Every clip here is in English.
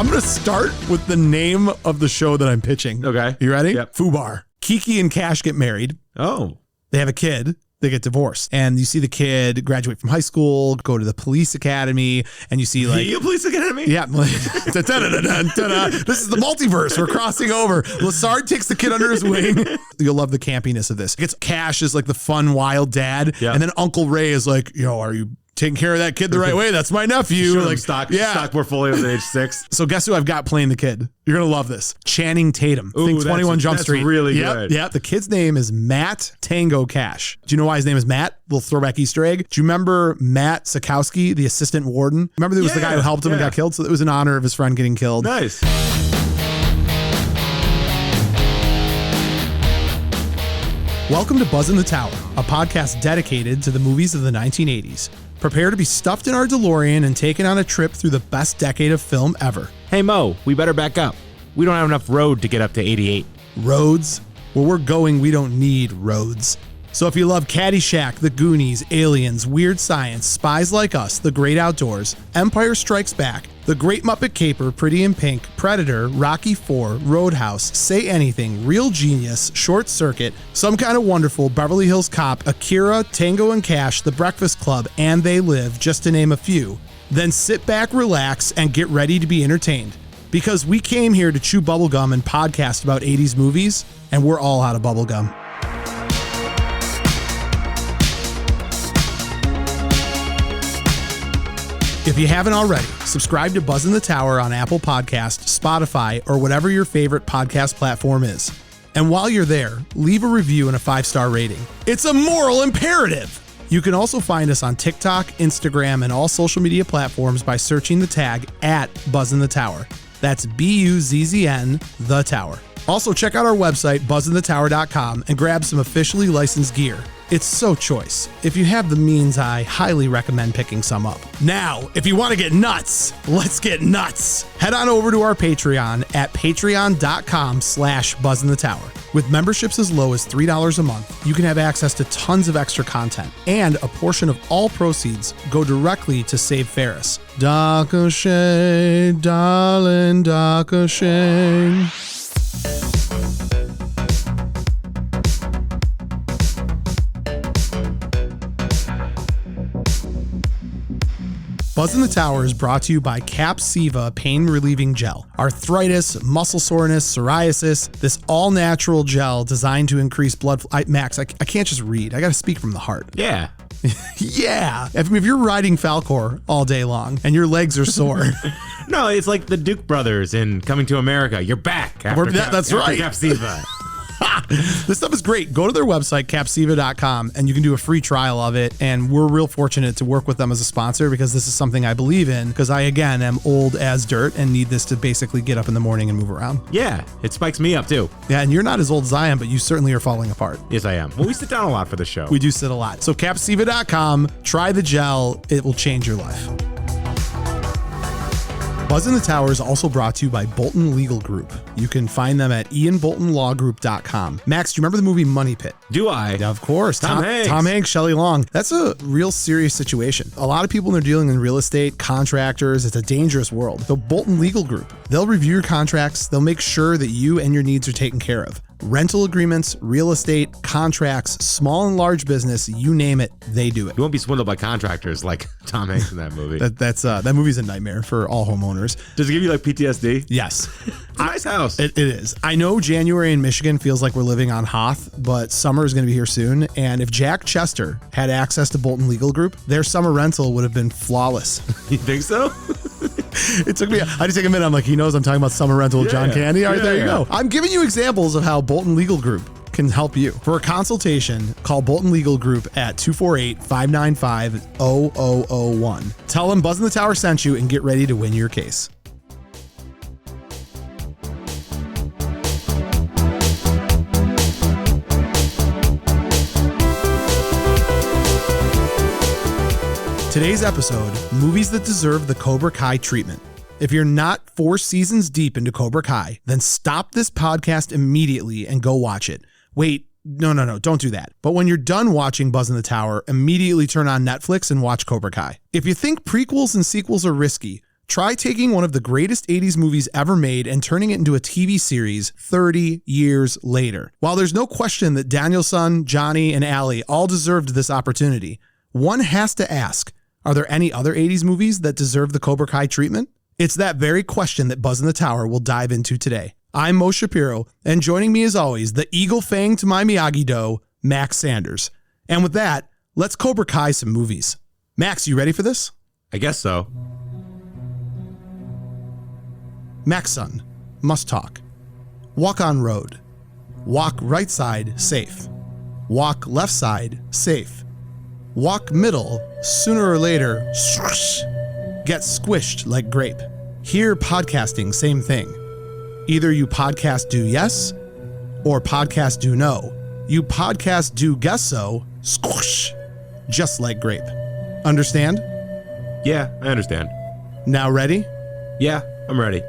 I'm going to start with the name of the show that I'm pitching. Okay. You ready? Yep. Fubar. Kiki and Cash get married. Oh. They have a kid. They get divorced. And you see the kid graduate from high school, go to the police academy, and you see like... The police academy? Yeah. This is the multiverse. We're crossing over. Lassard takes the kid under his wing. You'll love the campiness of this. It's Cash is like the fun, wild dad. Yeah. And then Uncle Ray is like, are you taking care of that kid the right way? That's my nephew. Like stock portfolios at age 6. So guess who I've got playing the kid? You're going to love this. Channing Tatum. Think 21 Jump Street. That's really good. Yep. The kid's name is Matt Tango Cash. Do you know why his name is Matt? Little throwback Easter egg. Do you remember Matt Sikowski, the assistant warden? Remember there was the guy who helped him and got killed? So it was in honor of his friend getting killed. Nice. Welcome to Buzzn The Tower, a podcast dedicated to the movies of the 1980s. Prepare to be stuffed in our DeLorean and taken on a trip through the best decade of film ever. Hey Mo, we better back up. We don't have enough road to get up to 88. Roads? Where we're going, we don't need roads. So if you love Caddyshack, The Goonies, Aliens, Weird Science, Spies Like Us, The Great Outdoors, Empire Strikes Back, The Great Muppet Caper, Pretty in Pink, Predator, Rocky IV, Roadhouse, Say Anything, Real Genius, Short Circuit, Some Kind of Wonderful, Beverly Hills Cop, Akira, Tango and Cash, The Breakfast Club, and They Live, just to name a few, then sit back, relax, and get ready to be entertained. Because we came here to chew bubblegum and podcast about 80s movies, and we're all out of bubblegum. If you haven't already, subscribe to Buzzn The Tower on Apple Podcasts, Spotify, or whatever your favorite podcast platform is. And while you're there, leave a review and a 5-star rating. It's a moral imperative! You can also find us on TikTok, Instagram, and all social media platforms by searching the tag @Buzzn The Tower. That's BUZZN The Tower. Also, check out our website, buzzinthetower.com, and grab some officially licensed gear. It's so choice. If you have the means, I highly recommend picking some up. Now, if you want to get nuts, let's get nuts. Head on over to our Patreon at patreon.com/BuzzinTheTower. With memberships as low as $3 a month, you can have access to tons of extra content, and a portion of all proceeds go directly to Save Ferris. Doc O'Shea, darling Doc O'Shea. Buzzn The Tower is brought to you by Capsiva Pain Relieving Gel. Arthritis, muscle soreness, psoriasis, this all-natural gel designed to increase blood flow. Max, I can't just read. I got to speak from the heart. Yeah. Yeah. If you're riding Falcor all day long and your legs are sore. No, it's like the Duke brothers in Coming to America. You're back. That's right. Capsiva. This stuff is great. Go to their website, capsiva.com, and you can do a free trial of it. And we're real fortunate to work with them as a sponsor because this is something I believe in because I, again, am old as dirt and need this to basically get up in the morning and move around. Yeah, it spikes me up too. Yeah, and you're not as old as I am, but you certainly are falling apart. Yes, I am. Well, we sit down a lot for the show. We do sit a lot. So capsiva.com, try the gel. It will change your life. Buzzn The Tower is also brought to you by Bolton Legal Group. You can find them at ianboltonlawgroup.com. Max, do you remember the movie Money Pit? Do I? Of course. Tom Hanks. Tom Hanks, Shelley Long. That's a real serious situation. A lot of people, when they're dealing in real estate, contractors, it's a dangerous world. The Bolton Legal Group, they'll review your contracts. They'll make sure that you and your needs are taken care of. Rental agreements, real estate, contracts, small and large business, you name it, they do it. You won't be swindled by contractors like Tom Hanks in that movie. That movie's a nightmare for all homeowners. Does it give you like PTSD? Yes. It's a nice house. It is. I know January in Michigan feels like we're living on Hoth, but summer is going to be here soon. And if Jack Chester had access to Bolton Legal Group, their summer rental would have been flawless. You think so? It took me, I just take a minute. I'm like, he knows I'm talking about summer rental with John Candy. All right, there you go. I'm giving you examples of how Bolton Legal Group can help you. For a consultation, call Bolton Legal Group at 248-595-0001. Tell them Buzzn The Tower sent you and get ready to win your case. Today's episode, movies that deserve the Cobra Kai treatment. If you're not 4 seasons deep into Cobra Kai, then stop this podcast immediately and go watch it. Wait, no, don't do that. But when you're done watching Buzzn The Tower, immediately turn on Netflix and watch Cobra Kai. If you think prequels and sequels are risky, Try taking one of the greatest 80s movies ever made and turning it into a TV series 30 years later. While there's no question that Daniel-san, Johnny, and Allie all deserved this opportunity, one has to ask, are there any other 80s movies that deserve the Cobra Kai treatment? It's that very question that Buzzn The Tower will dive into today. I'm Mo Shapiro, and joining me as always, the Eagle Fang to my Miyagi Do, Max Sanders. And with that, let's Cobra Kai some movies. Max, you ready for this? I guess so. Max son, must talk. Walk on road. Walk right side, safe. Walk left side, safe. Walk middle, sooner or later, swoosh, get squished like grape. Here podcasting, same thing. Either you podcast do yes, or podcast do no. You podcast do guess so, squish, just like grape. Understand? Yeah, I understand. Now ready? Yeah, I'm ready.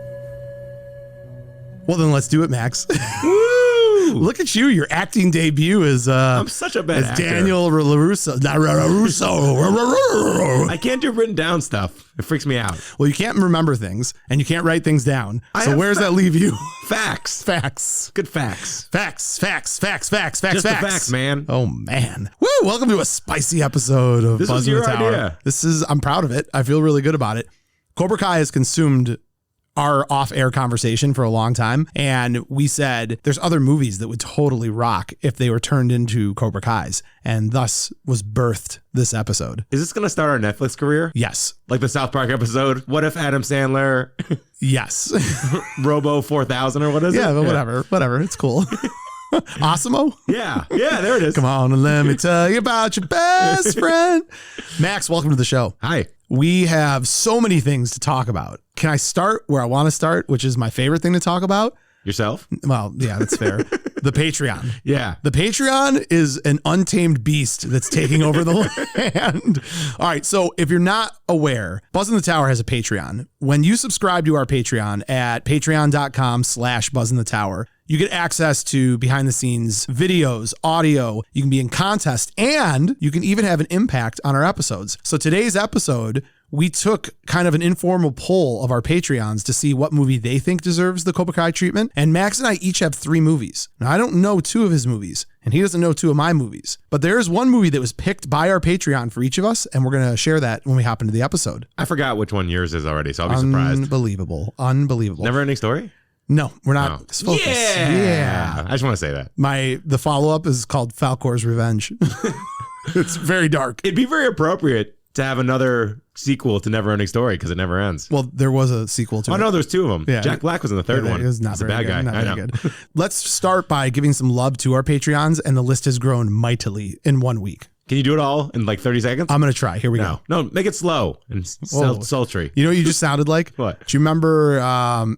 Well, then let's do it, Max. Woo! Look at you. Your acting debut is I'm such a bad actor. Daniel LaRusso. Not LaRusso. I can't do written down stuff. It freaks me out. Well, you can't remember things, and you can't write things down. So where does that leave you? Facts. Facts. Good facts. Facts. Just Just facts. the facts, man. Oh, man. Woo! Welcome to a spicy episode of This was Buzzn your The Tower. idea. I'm proud of it. I feel really good about it. Cobra Kai has consumed our off-air conversation for a long time, and we said there's other movies that would totally rock if they were turned into Cobra Kais, and thus was birthed this episode. Is this going to start our Netflix career? Yes. Like the South Park episode? What if Adam Sandler, Yes. Robo 4000 or what is it? Yeah, but whatever. It's cool. Osimo? Yeah, there it is. Come on and let me tell you about your best friend. Max, welcome to the show. Hi. We have so many things to talk about. Can I start where I want to start, which is my favorite thing to talk about? Yourself? Well, yeah, that's fair. The Patreon. Yeah. The Patreon is an untamed beast that's taking over the land. All right. So if you're not aware, Buzzn The Tower has a Patreon. When you subscribe to our Patreon at patreon.com/Buzzn The Tower, you get access to behind the scenes videos, audio. You can be in contest, and you can even have an impact on our episodes. So today's episode, we took kind of an informal poll of our Patreons to see what movie they think deserves the Cobra Kai treatment. And Max and I each have 3 movies. Now, I don't know 2 of his movies, and he doesn't know 2 of my movies. But there's one movie that was picked by our Patreon for each of us, and we're going to share that when we hop into the episode. I forgot which one yours is already, so I'll be surprised. Unbelievable. Never Ending Story? No, we're not. No. Focus. Yeah. I just want to say that. The follow-up is called Falcor's Revenge. It's very dark. It'd be very appropriate to have another sequel to Never Ending Story because it never ends. Well, there was a sequel to it. Oh, no, there's 2 of them. Yeah. Jack Black was in the third one. It was not He's a very bad guy. good. Not I very know. good. Let's start by giving some love to our Patreons, and the list has grown mightily in 1 week. Can you do it all in like 30 seconds? I'm going to try. Here we go. No, make it slow and sultry. You know what you just sounded like? What? Do you remember,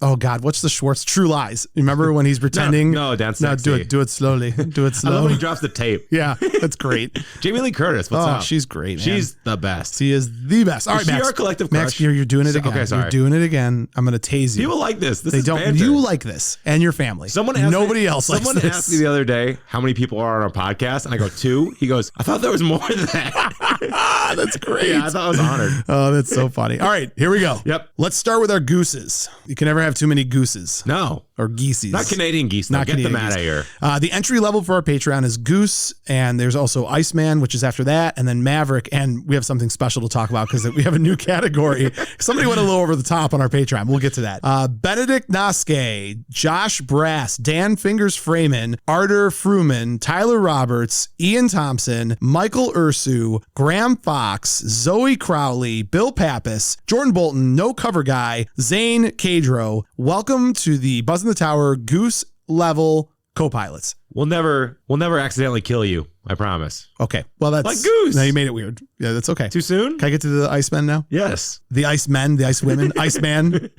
oh God, what's the Schwartz? True Lies. You remember when he's pretending? No, that's No, sexy. do it slowly. Do it I slow. love when he drops the tape. Yeah, that's great. Jamie Lee Curtis, what's up? She's great, man. She's the best. She is the best. All right, Is she Max. our collective Max, crush? you're doing it again. Okay, sorry. You're doing it again. I'm going to tase you. People like this. This They is don't. banter. You like this, and your family. Nobody else likes Someone this. asked me the other day how many people are on our podcast, and I go 2. He goes, I thought there was more than that. That's great. Yeah, I thought I was honored. Oh, that's so funny. All right, here we go. Yep. Let's start with our gooses. You can never have too many gooses. No. Or geeses. Not Canadian geese. Not get Canadian them out of geese. here. The entry level for our Patreon is Goose, and there's also Iceman, which is after that, and then Maverick, and we have something special to talk about because we have a new category. Somebody went a little over the top on our Patreon. We'll get to that. Benedict Noske, Josh Brass, Dan Fingers Freeman, Arter Fruman, Tyler Roberts, Ian Thompson, Michael Ursu, Graham Fox, Zoe Crowley, Bill Pappas, Jordan Bolton, No Cover Guy, Zane Cadro. Welcome to the Buzzn The Tower Goose level co-pilots. We'll never accidentally kill you. I promise. Okay. Well, that's Like Goose. No, you made it weird. Yeah, that's okay. Too soon? Can I get to the Icemen now? Yes. The Icemen, the Ice Women, Iceman.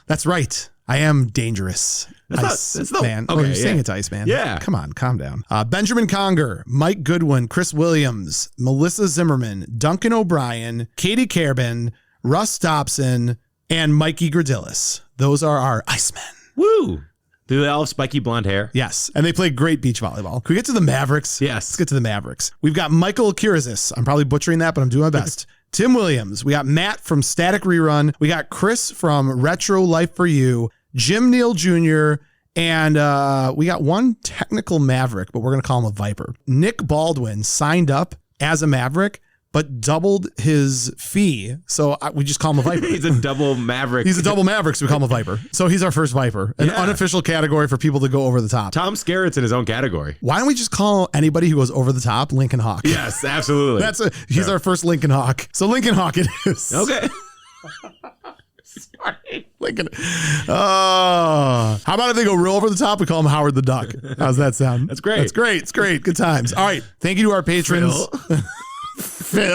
That's right. I am dangerous. That's not, Man. okay, You're saying yeah. it's Iceman. Yeah. Come on, calm down. Benjamin Conger, Mike Goodwin, Chris Williams, Melissa Zimmerman, Duncan O'Brien, Katie Carbon, Russ Dobson, and Mikey Gradillis. Those are our Icemen. Woo. Do they all have spiky blonde hair? Yes. And they play great beach volleyball. Can we get to the Mavericks? Yes. Let's get to the Mavericks. We've got Michael Kirazis. I'm probably butchering that, but I'm doing my best. Tim Williams. We got Matt from Static Rerun. We got Chris from Retro Life for You. Jim Neal Jr., and we got one technical Maverick, but we're going to call him a Viper. Nick Baldwin signed up as a Maverick, but doubled his fee. So we just call him a Viper. He's a double Maverick. He's a double Maverick, so we call him a Viper. So he's our first Viper, an unofficial category for people to go over the top. Tom Skerritt's in his own category. Why don't we just call anybody who goes over the top Lincoln Hawk? Yes, absolutely. He's our first Lincoln Hawk. So Lincoln Hawk it is. Okay. Sorry. Lincoln. How about if they go real over the top? We call him Howard the Duck. How's that sound? That's great. That's great. It's great. Good times. All right. Thank you to our patrons. Phil?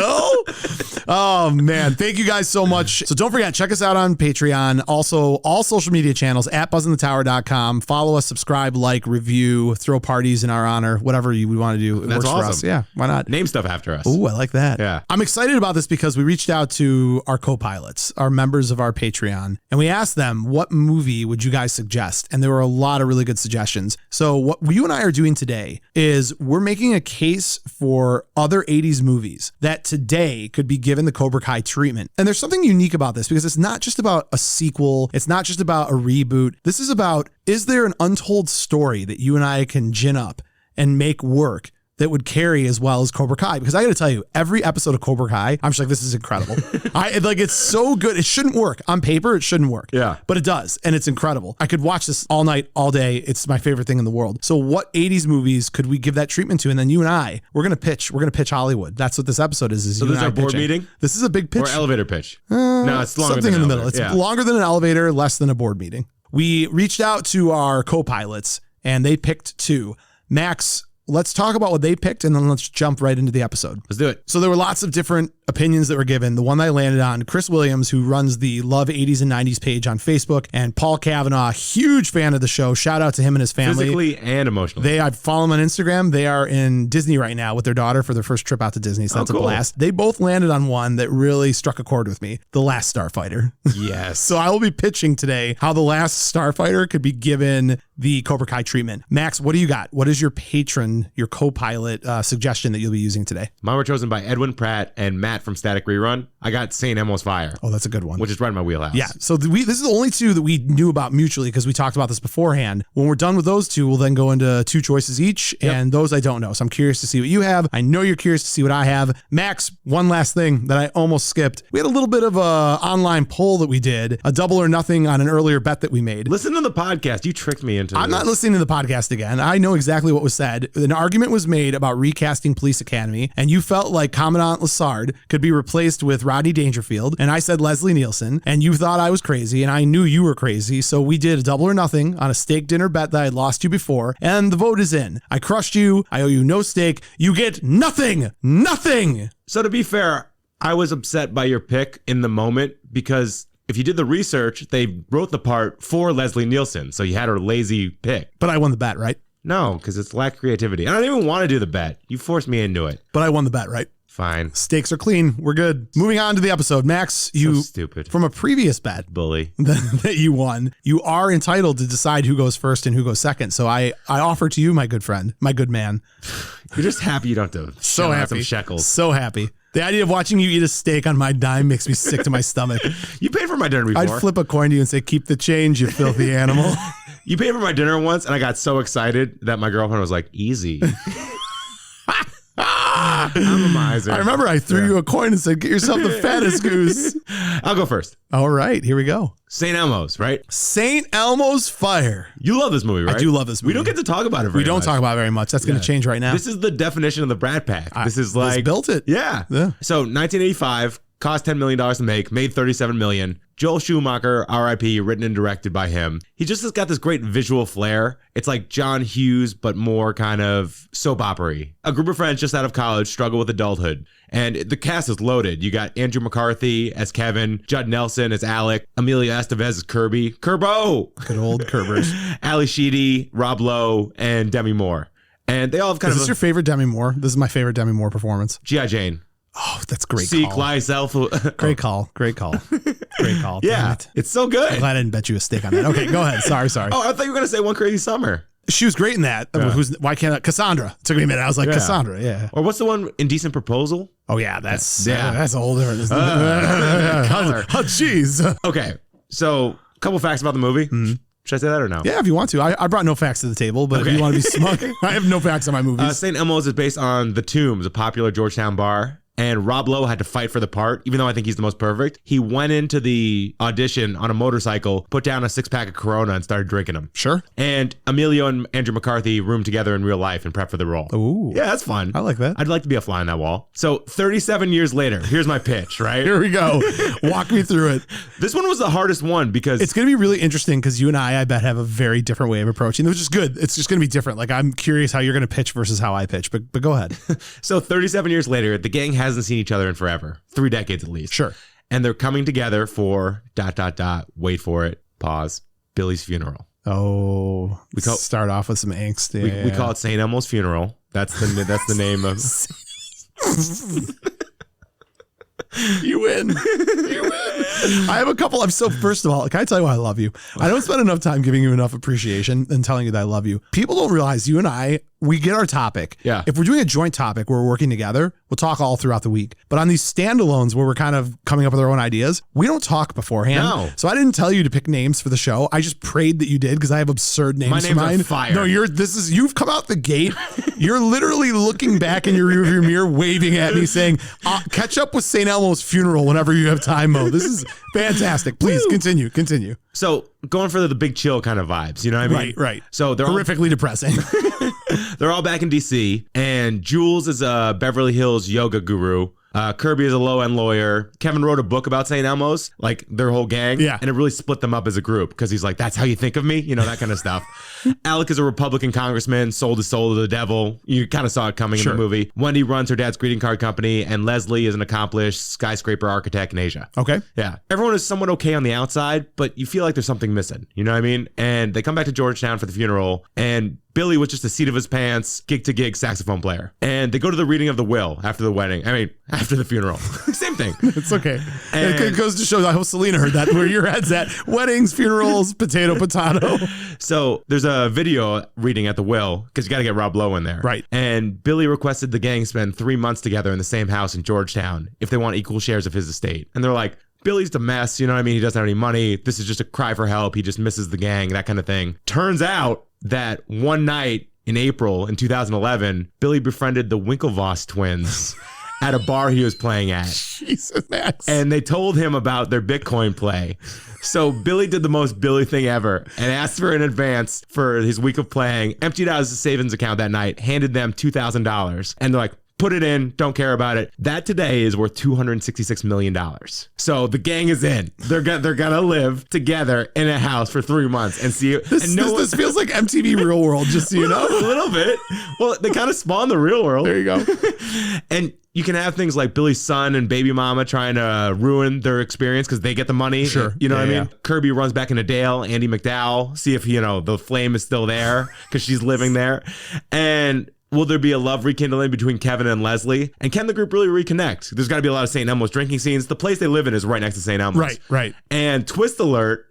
Oh, man. Thank you guys so much. So don't forget, check us out on Patreon. Also, all social media channels at buzzinthetower.com. Follow us, subscribe, like, review, throw parties in our honor, whatever we want to do. It That's works awesome. for us. Yeah, why not? Name stuff after us. Ooh, I like that. Yeah. I'm excited about this because we reached out to our co-pilots, our members of our Patreon, and we asked them, what movie would you guys suggest? And there were a lot of really good suggestions. So what you and I are doing today is we're making a case for other 80s movies that today could be given the Cobra Kai treatment. And there's something unique about this because it's not just about a sequel. It's not just about a reboot. This is about, is there an untold story that you and I can gin up and make work that would carry as well as Cobra Kai? Because I got to tell you, every episode of Cobra Kai, I'm just like, this is incredible. It's so good. It shouldn't work on paper. It shouldn't work. Yeah, but it does, and it's incredible. I could watch this all night, all day. It's my favorite thing in the world. So, what 80s movies could we give that treatment to? And then you and I, we're gonna pitch Hollywood. That's what this episode is. So this is our board meeting. This is a big pitch Or elevator pitch. No, it's longer something than in the middle. It's longer than an elevator, less than a board meeting. We reached out to our co-pilots, and they picked two. Max, let's talk about what they picked, and then let's jump right into the episode. Let's do it. So there were lots of different opinions that were given. The one that I landed on, Chris Williams, who runs the Love 80s and 90s page on Facebook, and Paul Kavanaugh, huge fan of the show. Shout out to him and his family. Physically and emotionally. I follow them on Instagram. They are in Disney right now with their daughter for their first trip out to Disney. So that's a blast. They both landed on one that really struck a chord with me. The Last Starfighter. Yes. So I will be pitching today how The Last Starfighter could be given the Cobra Kai treatment. Max, what do you got? What is your patron, your co-pilot suggestion that you'll be using today? Mine were chosen by Edwin Pratt and Matt from Static Rerun. I got St. Elmo's Fire. Oh, that's a good one. Which is right in my wheelhouse. Yeah. So this is the only two that we knew about mutually because we talked about this beforehand. When we're done with those two, we'll then go into two choices each. Yep. And those I don't know. So I'm curious to see what you have. I know you're curious to see what I have. Max, one last thing that I almost skipped. We had a little bit of a online poll that we did, a double or nothing on an earlier bet that we made. Listen to the podcast. You tricked me into I'm not listening to the podcast again. I know exactly what was said. An argument was made about recasting Police Academy, and you felt like Commandant Lassard could be replaced with Rodney Dangerfield, and I said Leslie Nielsen, and you thought I was crazy, and I knew you were crazy, so we did a double or nothing on a steak dinner bet that I had lost you before, and the vote is in. I crushed you. I owe you no steak. You get nothing. Nothing. So to be fair, I was upset by your pick in the moment because if you did the research, they wrote the part for Leslie Nielsen, so you had her lazy pick. But I won the bet, right? No, because it's lack of creativity. I don't even want to do the bet. You forced me into it. But I won the bet, right? Fine. Stakes are clean. We're good. Moving on to the episode. Max, you, so stupid. From a previous bet bully that you won, you are entitled to decide who goes first and who goes second. So I offer to you, my good friend, my good man. You're just happy you don't have to so happy. Some shekels. So happy. The idea of watching you eat a steak on my dime makes me sick to my stomach. You paid for my dinner before. I'd flip a coin to you and say, keep the change, you filthy animal. You paid for my dinner once, and I got so excited that my girlfriend was like, easy. I'm a miser. I remember I threw you a coin and said, get yourself the fattest goose. I'll go first. All right, here we go. St. Elmo's, right? St. Elmo's Fire. You love this movie, right? I do love this movie. We don't get to talk about it very much. We don't talk about it very much. That's going to change right now. This is the definition of the Brat Pack. This is like... This built it. Yeah. So 1985, cost $10 million to make, made $37 million. Joel Schumacher, R.I.P., written and directed by him. He just has got this great visual flair. It's like John Hughes, but more kind of soap opera-y. A group of friends just out of college struggle with adulthood. And the cast is loaded. You got Andrew McCarthy as Kevin, Judd Nelson as Alec, Emilio Estevez as Kirby, Kerbo! Good old Kerbers. Ali Sheedy, Rob Lowe, and Demi Moore. And they all have kind of... Is this your favorite Demi Moore? This is my favorite Demi Moore performance. G.I. Jane. Oh, that's great Seek call. thyself. Great call. Great call. Great call. Yeah, it's so good. I'm glad I didn't bet you a steak on that. Okay, go ahead. Sorry. Oh, I thought you were going to say One Crazy Summer. She was great in that. Why can't I? Cassandra. It took me a minute. I was like, Cassandra, yeah. Or what's the one, Indecent Proposal? Oh, yeah, that's a whole different. Oh, jeez. Okay, so a couple facts about the movie. Mm-hmm. Should I say that or no? Yeah, if you want to. I brought no facts to the table, but if you want to be smug, I have no facts on my movies. St. Elmo's is based on The Tombs, a popular Georgetown bar. And Rob Lowe had to fight for the part, even though I think he's the most perfect. He went into the audition on a motorcycle, put down a 6-pack of Corona and started drinking them. Sure. And Emilio and Andrew McCarthy roomed together in real life and prepped for the role. Ooh. Yeah, that's fun. I like that. I'd like to be a fly on that wall. So 37 years later, here's my pitch, right? Here we go. Walk me through it. This one was the hardest one because... It's going to be really interesting because you and I bet, have a very different way of approaching it, which is good. It's just going to be different. Like, I'm curious how you're going to pitch versus how I pitch, but go ahead. So 37 years later, the gang hasn't seen each other in forever. 3 decades at least. Sure. And they're coming together for ... Wait for it. Pause. Billy's funeral. Oh, we start off with some angst. We call it St. Elmo's funeral. That's the name of. You win. You win. I have a couple. First of all, can I tell you why I love you? I don't spend enough time giving you enough appreciation and telling you that I love you. People don't realize you and I, we get our topic. Yeah. If we're doing a joint topic where we're working together, we'll talk all throughout the week. But on these standalones where we're kind of coming up with our own ideas, we don't talk beforehand. No. So I didn't tell you to pick names for the show. I just prayed that you did because I have absurd names. My for name's mine. on fire. No, you've come out the gate. You're literally looking back in your rearview mirror, waving at me, saying, "Catch up with St. Elmo's funeral whenever you have time, Mo." This is fantastic. Please continue. So going for the big chill kind of vibes, you know what I mean? Right. So they're horrifically depressing. They're all back in DC, and Jules is a Beverly Hills yoga guru. Kirby is a low-end lawyer. Kevin wrote a book about St. Elmo's, like their whole gang. Yeah. And it really split them up as a group because he's like, that's how you think of me? You know, that kind of stuff. Alec is a Republican congressman, sold his soul to the devil. You kind of saw it coming in the movie. Wendy runs her dad's greeting card company, and Leslie is an accomplished skyscraper architect in Asia. Okay. Yeah. Everyone is somewhat okay on the outside, but you feel like there's something missing. You know what I mean? And they come back to Georgetown for the funeral, and Billy was just the seat of his pants, gig-to-gig saxophone player. And they go to the reading of the will after the wedding. I mean, after the funeral. Same thing. It's okay. And it goes to show, I hope Selena heard that, where your head's at. Weddings, funerals, potato. So there's a video reading at the will, because you got to get Rob Lowe in there. Right. And Billy requested the gang spend 3 months together in the same house in Georgetown if they want equal shares of his estate. And they're like, Billy's a mess, you know what I mean? He doesn't have any money. This is just a cry for help. He just misses the gang, that kind of thing. Turns out that one night in April in 2011, Billy befriended the Winklevoss twins at a bar he was playing at. Jesus, that's... And they told him about their Bitcoin play. So Billy did the most Billy thing ever and asked for an advance for his week of playing, emptied out his savings account that night, handed them $2,000. And they're like, put it in, don't care about it. That today is worth $266 million. So the gang is in. They're gonna live together in a house for 3 months and see. This feels like MTV Real World, just so you know. A little bit. Well, they kind of spawn the real world. There you go. And you can have things like Billy's son and baby mama trying to ruin their experience because they get the money. Sure. You know what I mean? Yeah. Kirby runs back into Dale, Andy McDowell, see if, the flame is still there because she's living there. And will there be a love rekindling between Kevin and Leslie? And can the group really reconnect? There's got to be a lot of St. Elmo's drinking scenes. The place they live in is right next to St. Elmo's. Right. And twist alert,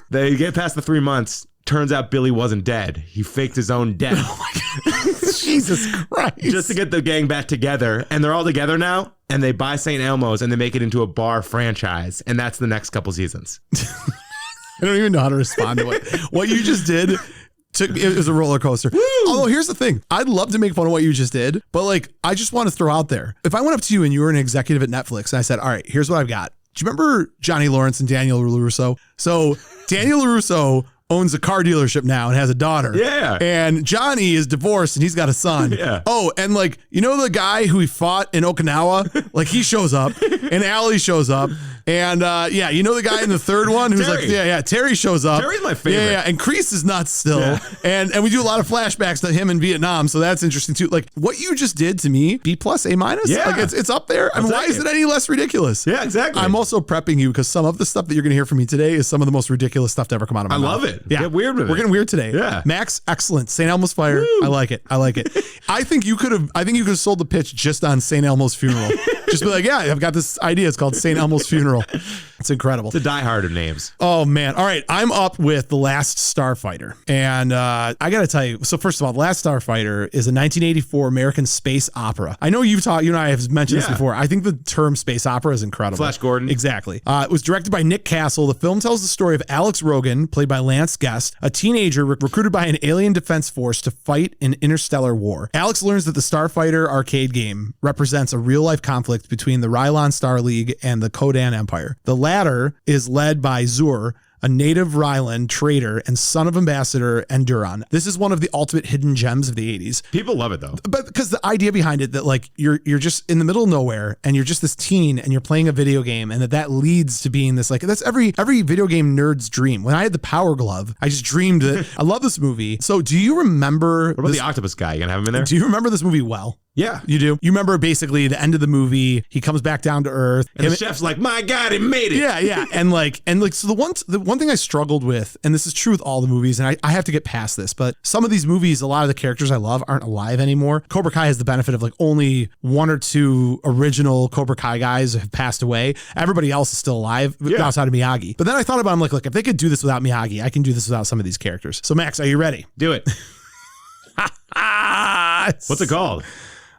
they get past the 3 months. Turns out Billy wasn't dead. He faked his own death. Oh my God. Jesus Christ. Just to get the gang back together. And they're all together now. And they buy St. Elmo's and they make it into a bar franchise. And that's the next couple seasons. I don't even know how to respond to it. What you just did... It was a roller coaster. Woo! Although here's the thing, I'd love to make fun of what you just did, but I just want to throw out there. If I went up to you and you were an executive at Netflix and I said, all right, here's what I've got. Do you remember Johnny Lawrence and Daniel LaRusso? So Daniel LaRusso owns a car dealership now and has a daughter. Yeah. And Johnny is divorced and he's got a son. Yeah. Oh, and the guy who he fought in Okinawa, he shows up and Allie shows up. And the guy in the third one who's Terry. Terry shows up. Terry's my favorite. Yeah. And Kreese is nuts still. Yeah. And we do a lot of flashbacks to him in Vietnam. So that's interesting too. What you just did to me, B+, A-. Yeah. It's up there. I mean, why is it any less ridiculous? Yeah, exactly. I'm also prepping you because some of the stuff that you're going to hear from me today is some of the most ridiculous stuff to ever come out of my mouth. I love it. Yeah. Get weird with it. We're getting weird today. Yeah. Max, excellent. St. Elmo's Fire. Woo. I like it. I think you could have sold the pitch just on St. Elmo's funeral. Just be like, yeah, I've got this idea. It's called St. Elmo's funeral. It's incredible. It's a diehard of names. Oh man. All right. I'm up with The Last Starfighter. And I got to tell you, so first of all, The Last Starfighter is a 1984 American space opera. I know you and I have mentioned this before. I think the term space opera is incredible. Flash Gordon. Exactly. It was directed by Nick Castle. The film tells the story of Alex Rogan, played by Lance Guest, a teenager recruited by an alien defense force to fight in interstellar war. Alex learns that the Starfighter arcade game represents a real-life conflict between the Rylon Star League and the Kodan Empire. The latter is led by Zur, a native Rylan trader and son of Ambassador Enduron. This is one of the ultimate hidden gems of the 80s. People love it though. But because the idea behind it that like you're just in the middle of nowhere and you're just this teen and you're playing a video game and that leads to being this like that's every video game nerd's dream. When I had the Power Glove, I just dreamed that I love this movie. So do you remember What about the octopus guy? You gonna have him in there? Do you remember this movie well? Yeah. You do? You remember basically the end of the movie, he comes back down to Earth. And the chef's like, my God, he made it. Yeah. And so the one thing I struggled with, and this is true with all the movies, and I have to get past this, but some of these movies, a lot of the characters I love aren't alive anymore. Cobra Kai has the benefit of like only one or two original Cobra Kai guys have passed away. Everybody else is still alive outside of Miyagi. But then I thought about, I'm like, look, if they could do this without Miyagi, I can do this without some of these characters. So Max, are you ready? Do it. What's it called?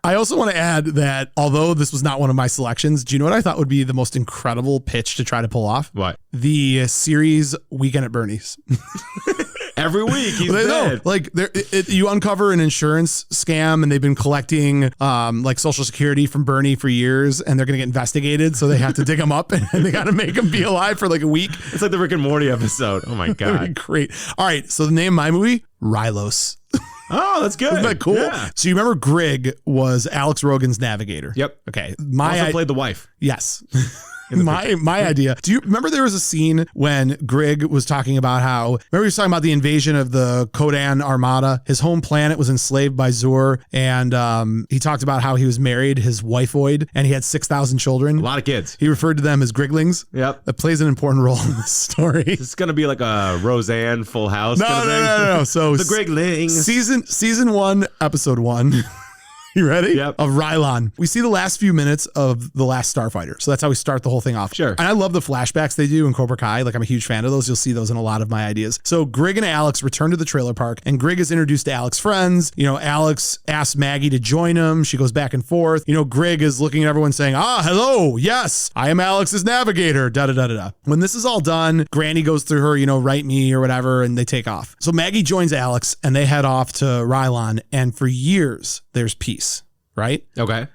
I also want to add that although this was not one of my selections, do you know what I thought would be the most incredible pitch to try to pull off? What? The series Weekend at Bernie's. Every week he's dead. Like you uncover an insurance scam and they've been collecting like Social Security from Bernie for years and they're going to get investigated. So they have to dig him up and they got to make him be alive for like a week. It's like the Rick and Morty episode. Oh my God. Great. All right. So the name of my movie, Rylos. Oh, that's good. Isn't that cool? Yeah. So you remember Grig was Alex Rogan's navigator. Yep. Okay. Also played the wife. Yes. My idea. Do you remember there was a scene when Grig was talking about remember he was talking about the invasion of the Kodan Armada? His home planet was enslaved by Zur, and he talked about how he was married, his wifeoid, and he had 6,000 children. A lot of kids. He referred to them as Griglings. Yep. That plays an important role in this story. This is going to be like a Roseanne Full House. No. So the Griglings. Season 1, episode 1. You ready? Yep. Of Rylon. We see the last few minutes of The Last Starfighter. So that's how we start the whole thing off. Sure. And I love the flashbacks they do in Cobra Kai. Like I'm a huge fan of those. You'll see those in a lot of my ideas. So Grig and Alex return to the trailer park and Grig is introduced to Alex's friends. You know, Alex asks Maggie to join him. She goes back and forth. You know, Grig is looking at everyone saying, hello. Yes, I am Alex's navigator. Da-da-da-da-da. When this is all done, Granny goes through her, write me or whatever, and they take off. So Maggie joins Alex and they head off to Rylon. And for years, there's peace. Right? Okay.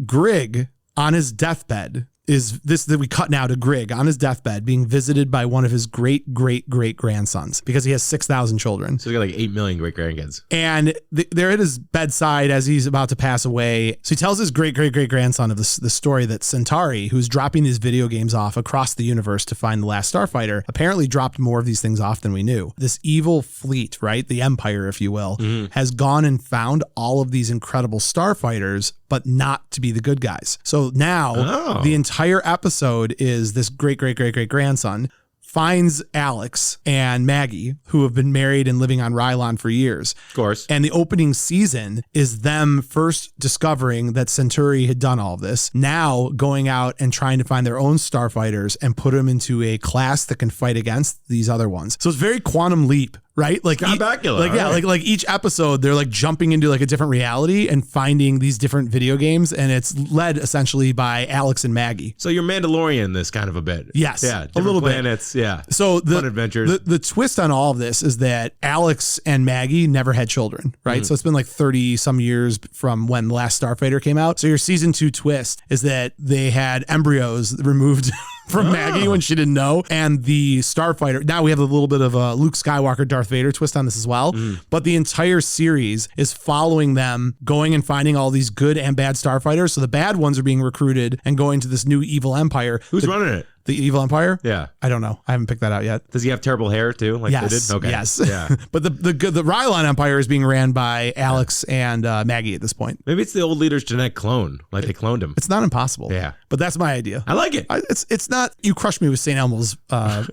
Grig on his deathbed is this that we cut now to Grig on his deathbed being visited by one of his great grandsons because he has 6,000 children. So he's got like 8 million great grandkids. And they're at his bedside as he's about to pass away. So he tells his great grandson of the story that Centauri, who's dropping these video games off across the universe to find the last Starfighter, apparently dropped more of these things off than we knew. This evil fleet, right? The Empire, if you will, has gone and found all of these incredible Starfighters, but not to be the good guys. So now the entire episode is this great grandson finds Alex and Maggie, who have been married and living on Rylon for years. Of course. And the opening season is them first discovering that Centauri had done all of this, now going out and trying to find their own starfighters and put them into a class that can fight against these other ones. So it's very Quantum Leap. Right? Like, like each episode, they're like jumping into like a different reality and finding these different video games. And it's led essentially by Alex and Maggie. So you're Mandalorian this kind of a bit. Yes. Yeah. A little planets. bit. Yeah. So fun adventures. The twist on all of this is that Alex and Maggie never had children, right? So it's been like 30 some years from when The Last Starfighter came out. So your season 2 twist is that they had embryos removed from Maggie when she didn't know. And the Starfighter, now we have a little bit of a Luke Skywalker, Darth Vader twist on this as well. But the entire series is following them going and finding all these good and bad Starfighters. So the bad ones are being recruited and going to this new evil empire. Who's running it? The Evil Empire? Yeah. I don't know. I haven't picked that out yet. Does he have terrible hair too? Like they did? Okay. Yes. Yeah. But the Rylon Empire is being ran by Alex and Maggie at this point. Maybe it's the old leader's genetic clone. Like they cloned him. It's not impossible. Yeah. But that's my idea. I like it. It's not, you crushed me with St. Elmo's. No,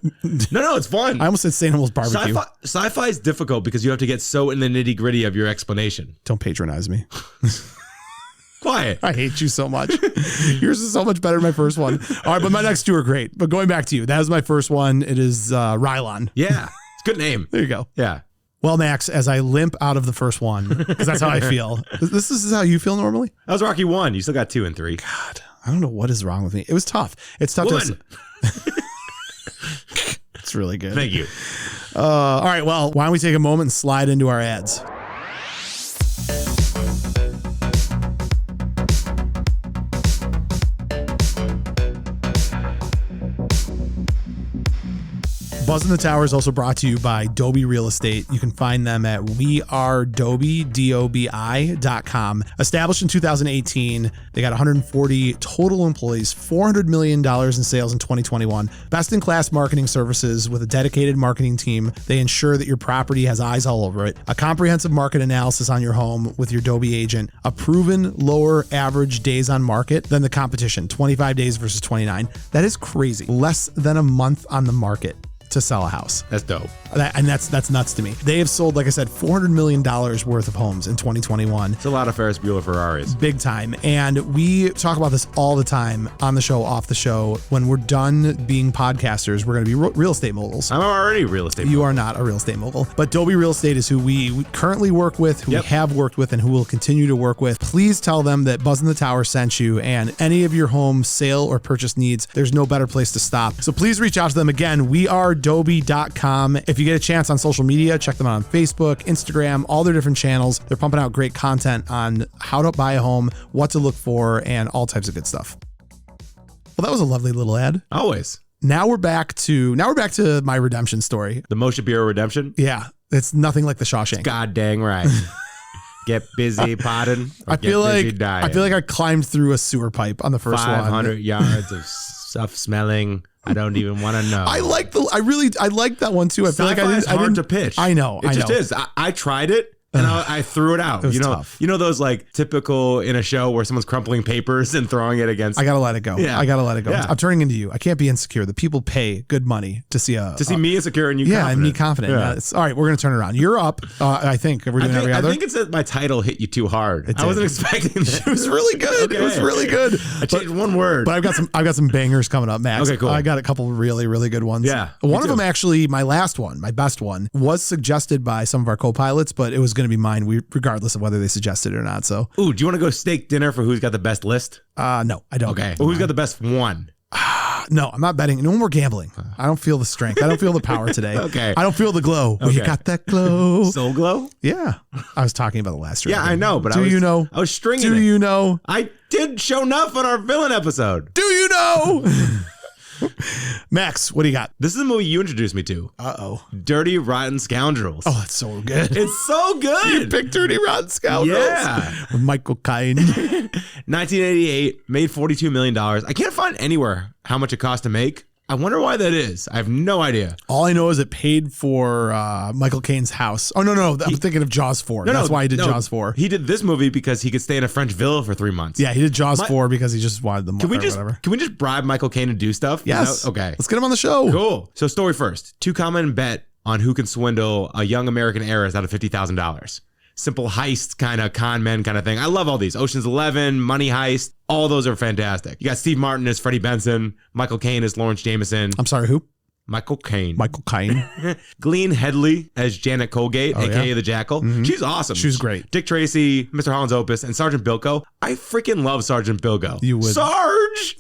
it's fun. I almost said St. Elmo's barbecue. Sci-fi is difficult because you have to get so in the nitty gritty of your explanation. Don't patronize me. Quiet. I hate you so much. Yours is so much better than my first one. All right, but my next two are great. But going back to you, that was my first one. It is Rylon. Yeah. It's a good name. There you go. Yeah. Well, Max, as I limp out of the first one, because that's how I feel. This is how you feel normally? That was Rocky 1. You still got 2 and 3. God, I don't know what is wrong with me. It was tough. It's tough Woman. It's really good. Thank you. All right, well, why don't we take a moment and slide into our ads? Buzzn The Tower is also brought to you by Dobie Real Estate. You can find them at wearedobie.com. Established in 2018, they got 140 total employees, $400 million in sales in 2021. Best-in-class marketing services with a dedicated marketing team. They ensure that your property has eyes all over it. A comprehensive market analysis on your home with your Dobie agent. A proven lower average days on market than the competition, 25 days versus 29. That is crazy. Less than a month on the market to sell a house. That's dope. And that's nuts to me. They have sold, like I said, $400 million worth of homes in 2021. It's a lot of Ferris Bueller Ferraris. Big time. And we talk about this all the time on the show, off the show. When we're done being podcasters, we're going to be real estate moguls. I'm already a real estate mogul. You are not a real estate mogul. But Dobie Real Estate is who we currently work with, who we have worked with, and who will continue to work with. Please tell them that Buzzn The Tower sent you, and any of your home sale or purchase needs, there's no better place to stop. So please reach out to them. Again, wearedobie.com. If you get a chance on social media, check them out on Facebook, Instagram, all their different channels. They're pumping out great content on how to buy a home, what to look for, and all types of good stuff. Well, that was a lovely little ad. Always. Now we're back to my redemption story. The Mo Shapiro redemption? Yeah. It's nothing like the Shawshank. God dang right. Get busy potting. I feel like I climbed through a sewer pipe on the first 500 one. yards of stuff smelling. I don't even want to know. I like that one too. I feel like I didn't. hard to pitch. I know. It just is. I tried it. And I threw it out. It was tough. You know those like typical in a show where someone's crumpling papers and throwing it against. I gotta let it go. Yeah. I gotta let it go. Yeah. I'm turning into you. I can't be insecure. The people pay good money to see me insecure and you. Yeah, confident. and me confident. Yeah. All right, we're gonna turn it around. You're up. I think we're doing every other. I think it's that my title hit you too hard. I wasn't expecting that. It was really good. Okay. It was really good. I changed one word. But I've got some bangers coming up, Max. Okay, cool. I got a couple really, really good ones. Yeah, One of them actually, my last one, my best one, was suggested by some of our co-pilots, but it was going to be mine, regardless of whether they suggested it or not. So, ooh, do you want to go steak dinner for who's got the best list? No, I don't. Okay. Well, who's got the best one? No, I'm not betting. No more gambling. I don't feel the strength. I don't feel the power today. Okay. I don't feel the glow. Okay. You got that glow. Soul glow? Yeah. I was talking about the last year. Yeah, I know, but do you know? I was stringing it. Do you know? I did show enough on our villain episode. Do you know? Max, what do you got? This is a movie you introduced me to. Uh-oh. Dirty Rotten Scoundrels. Oh, that's so good. It's so good. You picked Dirty Rotten Scoundrels. Yeah. With Michael Caine. 1988, made $42 million. I can't find anywhere how much it cost to make. I wonder why that is. I have no idea. All I know is it paid for Michael Caine's house. Oh, no. I'm thinking of Jaws 4. That's why he did Jaws 4. He did this movie because he could stay in a French villa for 3 months. Yeah, he did Jaws 4 because he just wanted the money or whatever. Can we just bribe Michael Caine to do stuff? Yes. Okay. Let's get him on the show. Cool. So story first. Two common bet on who can swindle a young American heiress out of $50,000. Simple heist kind of con men kind of thing. I love all these. Ocean's 11, Money Heist. All those are fantastic. You got Steve Martin as Freddie Benson. Michael Caine as Lawrence Jameson. I'm sorry, who? Michael Caine. Michael Caine. Glenn Headley as Janet Colgate, a.k.a. the Jackal. Mm-hmm. She's awesome. She's great. Dick Tracy, Mr. Holland's Opus, and Sergeant Bilko. I freaking love Sergeant Bilko. You would. Sarge!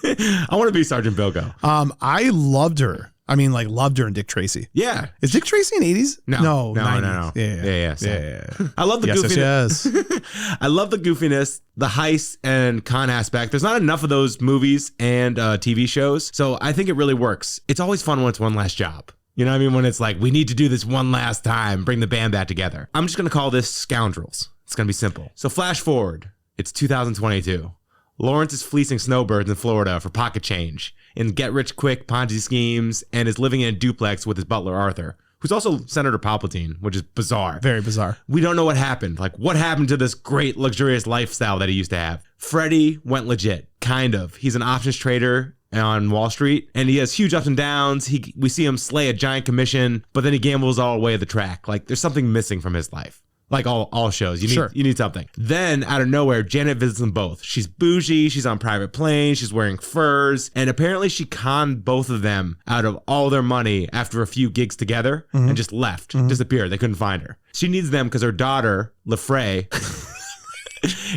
I want to be Sergeant Bilko. I loved her. I mean, like, loved her in Dick Tracy. Yeah. Is Dick Tracy in 80s? No. 90s. Yeah. I love the goofiness. Yes. I love the goofiness, the heist and con aspect. There's not enough of those movies and TV shows, so I think it really works. It's always fun when it's one last job. You know what I mean? When it's like, we need to do this one last time, bring the band back together. I'm just going to call this Scoundrels. It's going to be simple. So flash forward. It's 2022. Lawrence is fleecing snowbirds in Florida for pocket change in get-rich-quick Ponzi schemes and is living in a duplex with his butler, Arthur, who's also Senator Palpatine, which is bizarre. Very bizarre. We don't know what happened. Like, what happened to this great, luxurious lifestyle that he used to have? Freddie went legit, kind of. He's an options trader on Wall Street, and he has huge ups and downs. We see him slay a giant commission, but then he gambles all the way at the track. Like, there's something missing from his life. Like all shows. You need something. Then, out of nowhere, Janet visits them both. She's bougie, she's on private planes, she's wearing furs, and apparently she conned both of them out of all their money after a few gigs together and just left, disappeared. They couldn't find her. She needs them because her daughter, LaFrey,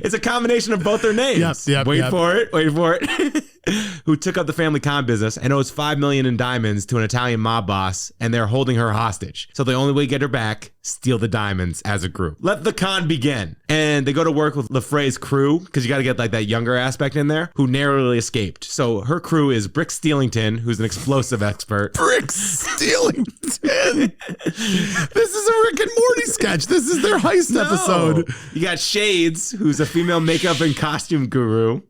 it's a combination of both their names. Wait for it. Who took up the family con business and owes $5 million in diamonds to an Italian mob boss, and they're holding her hostage. So the only way to get her back, steal the diamonds as a group. Let the con begin. And they go to work with LaFrey's crew, because you got to get like that younger aspect in there, who narrowly escaped. So her crew is Brick Steelington, who's an explosive expert. Brick Steelington. This is a Rick and Morty sketch. This is their heist episode. You got Shades, who's a female makeup and costume guru.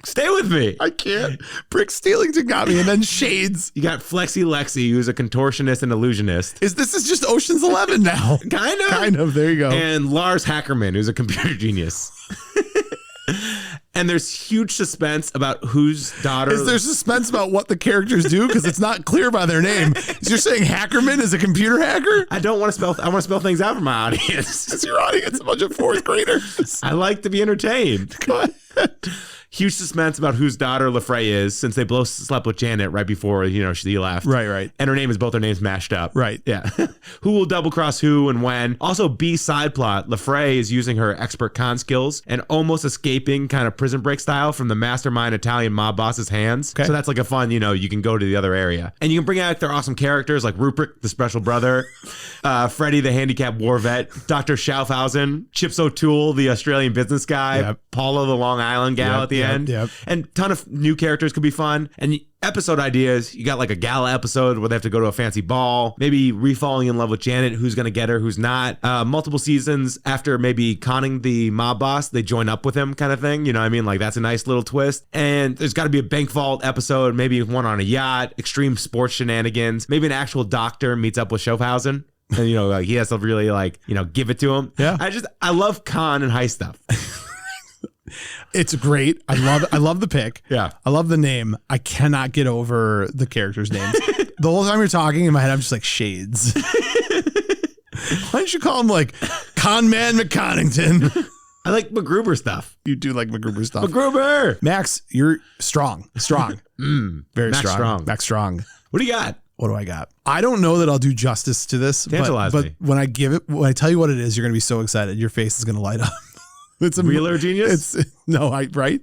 Stay with me. I can't. Brick Steelington got me, and then Shades. You got Flexi Lexi, who's a contortionist and illusionist. This is just Ocean's 11 now. Kind of. There you go. And Lars Hackerman, who's a computer genius. And there's huge suspense about whose daughter. Is there suspense about what the characters do? Because it's not clear by their name. You're saying Hackerman is a computer hacker? I want to spell things out for my audience. Is your audience a bunch of fourth graders? I like to be entertained. Go ahead. Huge suspense about whose daughter LaFrey is, since they both slept with Janet right before, she left. Right. And her name is both their names mashed up. Right. Yeah. Who will double cross who and when. Also, B side plot, LaFrey is using her expert con skills and almost escaping kind of Prison Break style from the mastermind Italian mob boss's hands. Okay. So that's like a fun, you can go to the other area. And you can bring out their awesome characters like Rupert, the special brother, Freddie, the handicapped war vet, Dr. Schaufhausen, Chips O'Toole, the Australian business guy, Paula, the Long Island gal at the end. And ton of new characters could be fun. And episode ideas, you got like a gala episode where they have to go to a fancy ball, maybe re-falling in love with Janet, who's going to get her, who's not. Multiple seasons after maybe conning the mob boss, they join up with him kind of thing. You know what I mean? Like that's a nice little twist. And there's got to be a bank vault episode, maybe one on a yacht, extreme sports shenanigans, maybe an actual doctor meets up with Schaufhausen. And, like he has to really give it to him. Yeah. I love con and heist stuff. It's great. I love the pick. Yeah. I love the name. I cannot get over the characters' names. The whole time you're talking in my head, I'm just like Shades. Why don't you call him like Con Man McConnington? I like MacGruber stuff. You do like MacGruber stuff. MacGruber. Max, you're strong. Very Max strong. Max strong. What do you got? What do I got? I don't know that I'll do justice to this. Tantalize but me. when I tell you what it is, you're going to be so excited. Your face is going to light up. It's a Wheeler Genius? Right?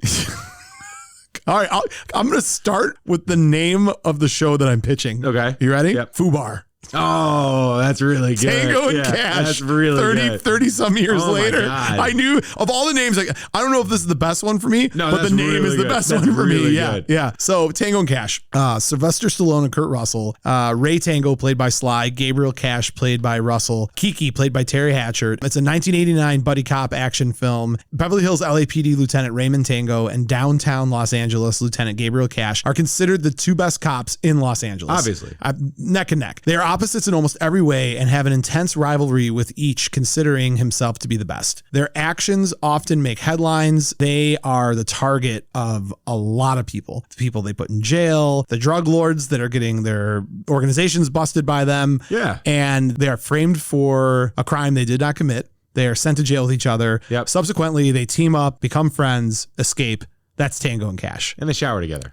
All right, I'm going to start with the name of the show that I'm pitching. Okay. You ready? Yep. FUBAR. Oh, that's really good. Tango and Cash. That's really good. 30 some years later. God. I knew of all the names, like I don't know if this is the best one for me, but the name really is the good. best That's one for really me. good. Yeah. So Tango and Cash. Sylvester Stallone and Kurt Russell. Ray Tango played by Sly. Gabriel Cash played by Russell. Kiki played by Terry Hatchett. It's a 1989 buddy cop action film. Beverly Hills LAPD Lieutenant Raymond Tango and downtown Los Angeles Lieutenant Gabriel Cash are considered the two best cops in Los Angeles. Obviously. Neck and neck. They are opposites in almost every way and have an intense rivalry with each considering himself to be the best. Their actions often make headlines. They are the target of a lot of people. The people they put in jail, the drug lords that are getting their organizations busted by them. Yeah. And they are framed for a crime they did not commit. They are sent to jail with each other. Yep. Subsequently, they team up, become friends, escape. That's Tango and Cash. And they shower together.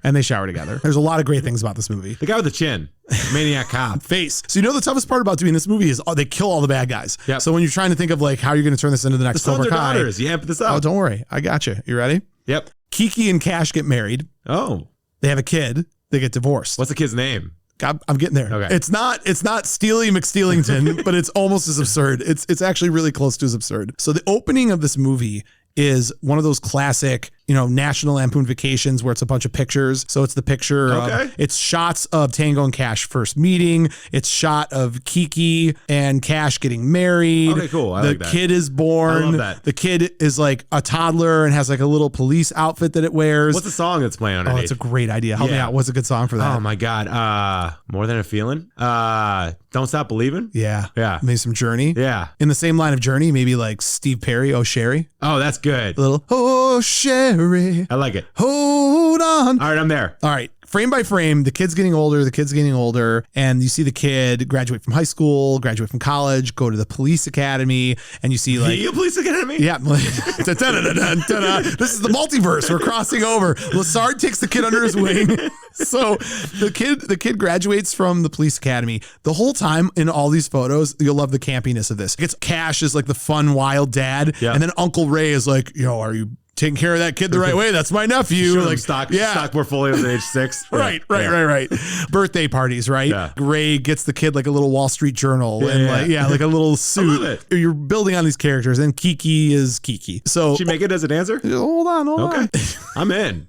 There's a lot of great things about this movie. The guy with the chin. Maniac cop. Face. So the toughest part about doing this movie is they kill all the bad guys. Yep. So when you're trying to think of like how you're going to turn this into the next The sons Cobra or Kai. daughters. You amp this up. Oh, don't worry. I got you. You ready? Yep. Kiki and Cash get married. Oh. They have a kid. They get divorced. What's the kid's name? I'm getting there. Okay. It's not Steely McSteelington, but it's almost as absurd. It's actually really close to as absurd. So the opening of this movie is one of those classic National Lampoon Vacations where it's a bunch of pictures. So it's the picture of, it's shots of Tango and Cash first meeting. It's shot of Kiki and Cash getting married. Okay, cool. I like that. The kid is born. I love that. The kid is like a toddler and has like a little police outfit that it wears. What's the song that's playing underneath? Oh, that's a great idea. Help me out. What's a good song for that? Oh my God. More Than a Feeling? Don't Stop Believing? Yeah. Yeah. Maybe some Journey. Yeah. In the same line of Journey, maybe like Steve Perry, Oh Sherry. Oh, that's good. A little, oh Sherry. I like it. Hold on. All right, I'm there. All right. Frame by frame, the kid's getting older, and you see the kid graduate from high school, graduate from college, go to the police academy, and you see like Eagle Police Academy? yeah. This is the multiverse. We're crossing over. Lassard takes the kid under his wing. So the kid graduates from the police academy. The whole time in all these photos, you'll love the campiness of this. It's Cash is like the fun, wild dad, and then Uncle Ray is like, yo, are you taking care of that kid the right way? That's my nephew. Sure, like stock portfolios at age 6. Right. Birthday parties, right? Yeah. Ray gets the kid like a little Wall Street Journal and like a little suit. You're building on these characters, and Kiki is Kiki. So She make it as a dancer? hold on. I'm in.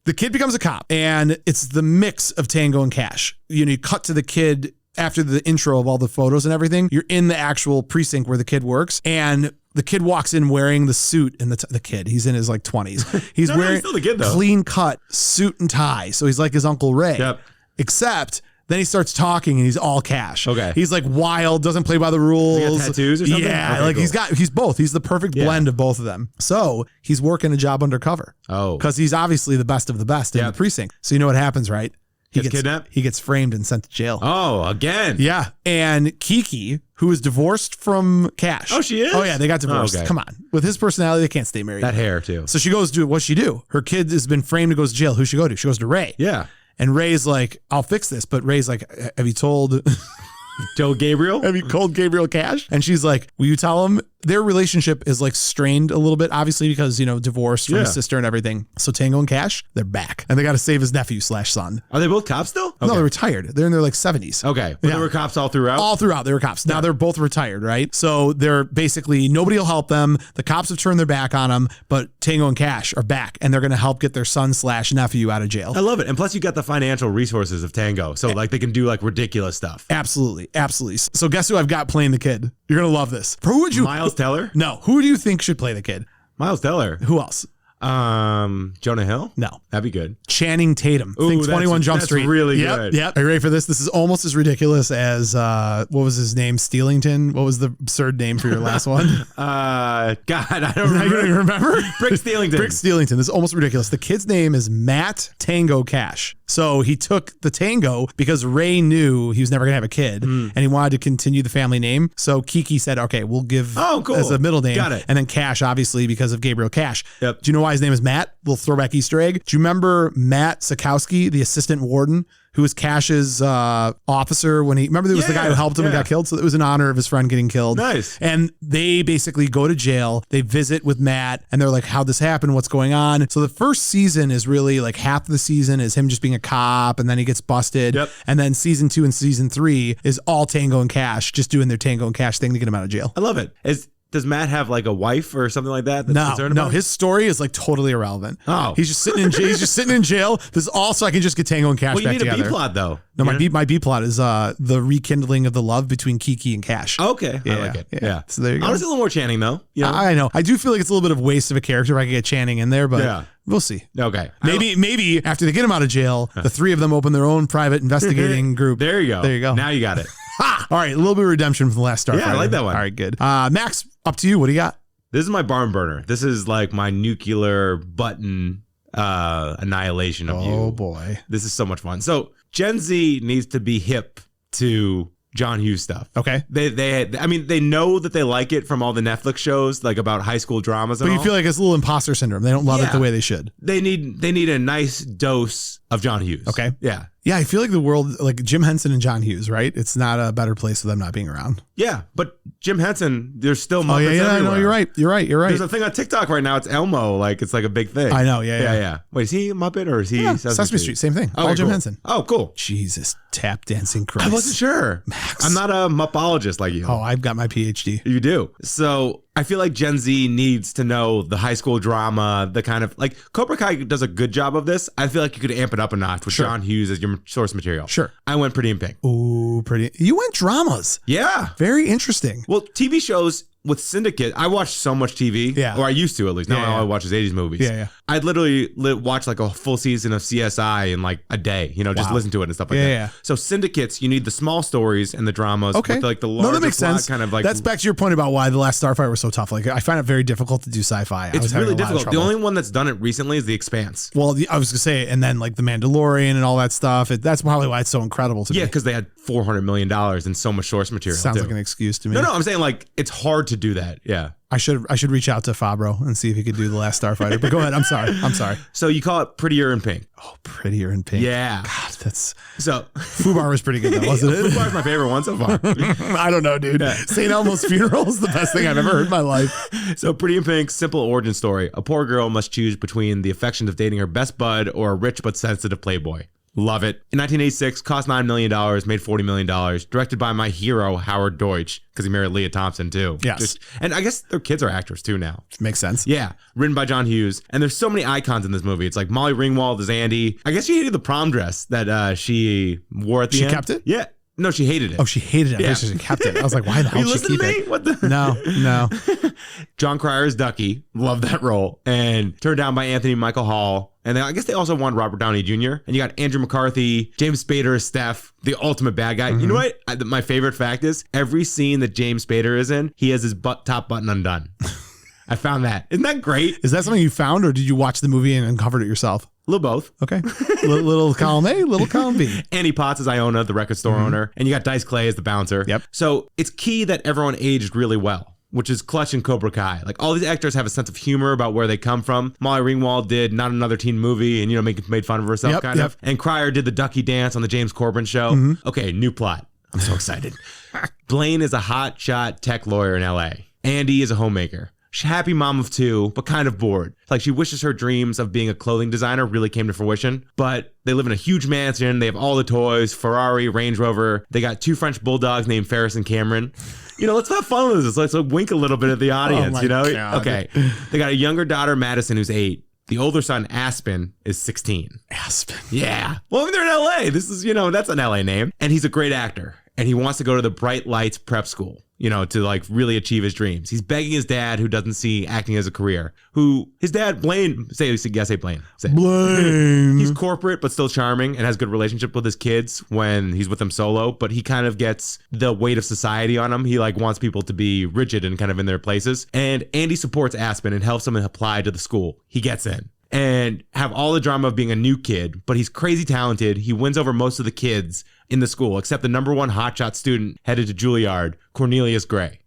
The kid becomes a cop, and it's the mix of Tango and Cash. You cut to the kid after the intro of all the photos and everything. You're in the actual precinct where the kid works, and the kid walks in wearing the suit, and the kid, he's in his like 20s. He's wearing still the kid, though. clean cut suit and tie. So he's like his Uncle Ray. Yep. Except then he starts talking and he's all Cash. Okay. He's like wild, doesn't play by the rules. Does he got tattoos or something? Yeah, Okay, like cool. he's both. He's the perfect blend of both of them. So he's working a job undercover. Oh. Because he's obviously the best of the best in the precinct. So you know what happens, right? He Gets kidnapped? He gets framed and sent to jail. Oh, again. Yeah. And Kiki, who is divorced from Cash. Oh, she is? Oh, yeah. They got divorced. Okay. Come on. With his personality, they can't stay married. That hair, too. So she goes to, what's she do? Her kid has been framed and goes to jail. Who's she go to? She goes to Ray. Yeah. And Ray's like, I'll fix this. But Ray's like, have you told Joe Gabriel? Have you called Gabriel Cash? And she's like, will you tell him? Their relationship is like strained a little bit, obviously, because, divorced from his sister and everything. So Tango and Cash, they're back. And they got to save his nephew/son. Are they both cops still? No, they're retired. They're in their like 70s. Okay. But Yeah. they were cops all throughout? All throughout, they were cops. Now they're both retired, right? So they're basically, nobody will help them. The cops have turned their back on them, but Tango and Cash are back, and they're going to help get their son/nephew out of jail. I love it. And plus, you got the financial resources of Tango. So, like, they can do, like, ridiculous stuff. Absolutely. So guess who I've got playing the kid? You're going to love this. Who would you? Miles Teller? No. Who do you think should play the kid? Miles Teller. Who else? Jonah Hill? No. That'd be good. Channing Tatum. Ooh, Think 21 Jump that's Street. really Yep, good. Yep. Are you ready for this? This is almost as ridiculous as, what was his name? Steelington? What was the absurd name for your last one? God, I don't You remember. don't even remember? Brick Steelington. Brick Steelington. This is almost ridiculous. The kid's name is Matt Tango Cash. So he took the Tango because Ray knew he was never going to have a kid and he wanted to continue the family name. So Kiki said, okay, we'll give cool. as a middle name. Got it. And then Cash, obviously, because of Gabriel Cash. Yep. Do you know why his name is Matt? Little throwback Easter egg. Do you remember Matt Sikowski, the assistant warden, who was Cash's officer when remember there was the guy who helped him and got killed? So it was in honor of his friend getting killed. Nice. And they basically go to jail. They visit with Matt and they're like, how'd this happen? What's going on? So the first season is really like half of the season is him just being a cop and then he gets busted. Yep. And then season 2 and season 3 is all Tango and Cash just doing their Tango and Cash thing to get him out of jail. I love it. Does Matt have like a wife or something like that? That's concerned No, about? his story is like totally irrelevant. Oh. He's just sitting in jail. He's just sitting in jail. This is all so I can just get Tango and Cash Well, you back need together. a B plot though. No, my B plot is the rekindling of the love between Kiki and Cash. Okay, I like it. Yeah. So there you go. Honestly, a little more Channing though. You know? I know. I do feel like it's a little bit of waste of a character if I could get Channing in there, but we'll see. Okay. Maybe after they get him out of jail, the three of them open their own private investigating group. There you go. There you go. Now you got it. Ha! All right, a little bit of redemption from the last Starfighter. Yeah, I like that one. All right, good. Max, up to you. What do you got? This is my barn burner. This is like my nuclear button annihilation of you. Oh boy. This is so much fun. So Gen Z needs to be hip to John Hughes stuff. Okay. They know that they like it from all the Netflix shows, like about high school dramas and But all. you feel like it's a little imposter syndrome. They don't love it the way they should. They need a nice dose of John Hughes. Okay. Yeah. Yeah, I feel like the world, like Jim Henson and John Hughes, right? It's not a better place for them not being around. Yeah, but Jim Henson, there's still Muppets I everywhere. know, you're right. There's a thing on TikTok right now. It's Elmo. Like, it's like a big thing. I know, yeah. Wait, is he a Muppet or is he Sesame Street? Same thing. Oh, All Jim cool. Henson. Oh, cool. Jesus, tap dancing Christ. I wasn't sure. Max. I'm not a mupologist like you. Oh, I've got my PhD. You do. So I feel like Gen Z needs to know the high school drama, the kind of like Cobra Kai does a good job of this. I feel like you could amp it up a notch with John Hughes as your source material. Sure. I went Pretty in Pink. Ooh, pretty. You went dramas. Yeah. Very interesting. Well, TV shows with Syndicate, I watched so much TV. Yeah. Or I used to, at least. Now all I watch is 80s movies. Yeah. I'd literally watch like a full season of CSI in like a day, just listen to it and stuff like that. Yeah. So Syndicates, you need the small stories and the dramas with like the larger that makes plot, sense. kind of like. That's back to your point about why The Last Starfighter was so tough. Like, I find it very difficult to do sci-fi. It's really difficult. The only one that's done it recently is The Expanse. Well, I was going to say, and then like The Mandalorian and all that stuff. That's probably why it's so incredible to me. Yeah, because they had $400 million and so much source material. Sounds like an excuse to me. No, I'm saying like it's hard to do that. Yeah. I should reach out to Fabro and see if he could do The Last Starfighter. But go ahead. I'm sorry. So you call it Prettier in Pink. Oh, Prettier in Pink. Yeah. God, that's so. Fubar was pretty good though, wasn't it? Fubar's my favorite one so far. I don't know, dude. St. Elmo's funeral is the best thing I've ever heard in my life. So Pretty in Pink, simple origin story. A poor girl must choose between the affections of dating her best bud or a rich but sensitive playboy. Love it. In 1986, cost $9 million, made $40 million. Directed by my hero, Howard Deutsch, because he married Leah Thompson, too. Yes. And I guess their kids are actors, too, now. Makes sense. Yeah. Written by John Hughes. And there's so many icons in this movie. It's like Molly Ringwald as Andy. I guess she hated the prom dress that she wore at the end. She kept it? Yeah. No, she hated it. Oh, she hated it. Yeah. She kept it. I was like, why the hell did she keep it? What the? No. John Cryer is Ducky. Love that role. And turned down by Anthony Michael Hall. And I guess they also wanted Robert Downey Jr. And you got Andrew McCarthy, James Spader as Steph, the ultimate bad guy. You know what? My favorite fact is every scene that James Spader is in, he has his top button undone. I found that. Isn't that great? Is that something you found, or did you watch the movie and uncovered it yourself? A little both. Okay. little column A, little column B. Annie Potts is Iona, the record store owner. And you got Dice Clay as the bouncer. Yep. So it's key that everyone aged really well, which is clutch in Cobra Kai. Like all these actors have a sense of humor about where they come from. Molly Ringwald did Not Another Teen Movie and, made fun of herself kind of. And Cryer did the Ducky dance on the James Corbin show. Okay, new plot. I'm so excited. Blaine is a hotshot tech lawyer in LA. Andy is a homemaker. She's a happy mom of two, but kind of bored. Like she wishes her dreams of being a clothing designer really came to fruition. But they live in a huge mansion. They have all the toys, Ferrari, Range Rover. They got 2 French bulldogs named Ferris and Cameron. Let's have fun with this. Let's wink a little bit at the audience, God. Okay. They got a younger daughter, Madison, who's 8. The older son, Aspen, is 16. Aspen. Yeah. Well, they're in LA. This is, that's an LA name. And he's a great actor. And he wants to go to the Bright Lights prep school, to like really achieve his dreams. He's begging his dad, who doesn't see acting as a career, his dad, Blaine, say Blaine. Blaine. He's corporate, but still charming and has good relationship with his kids when he's with them solo, but he kind of gets the weight of society on him. He like wants people to be rigid and kind of in their places. And Andy supports Aspen and helps him apply to the school. He gets in. And have all the drama of being a new kid, but he's crazy talented. He wins over most of the kids in the school, except the number 1 hotshot student headed to Juilliard, Cornelius Gray.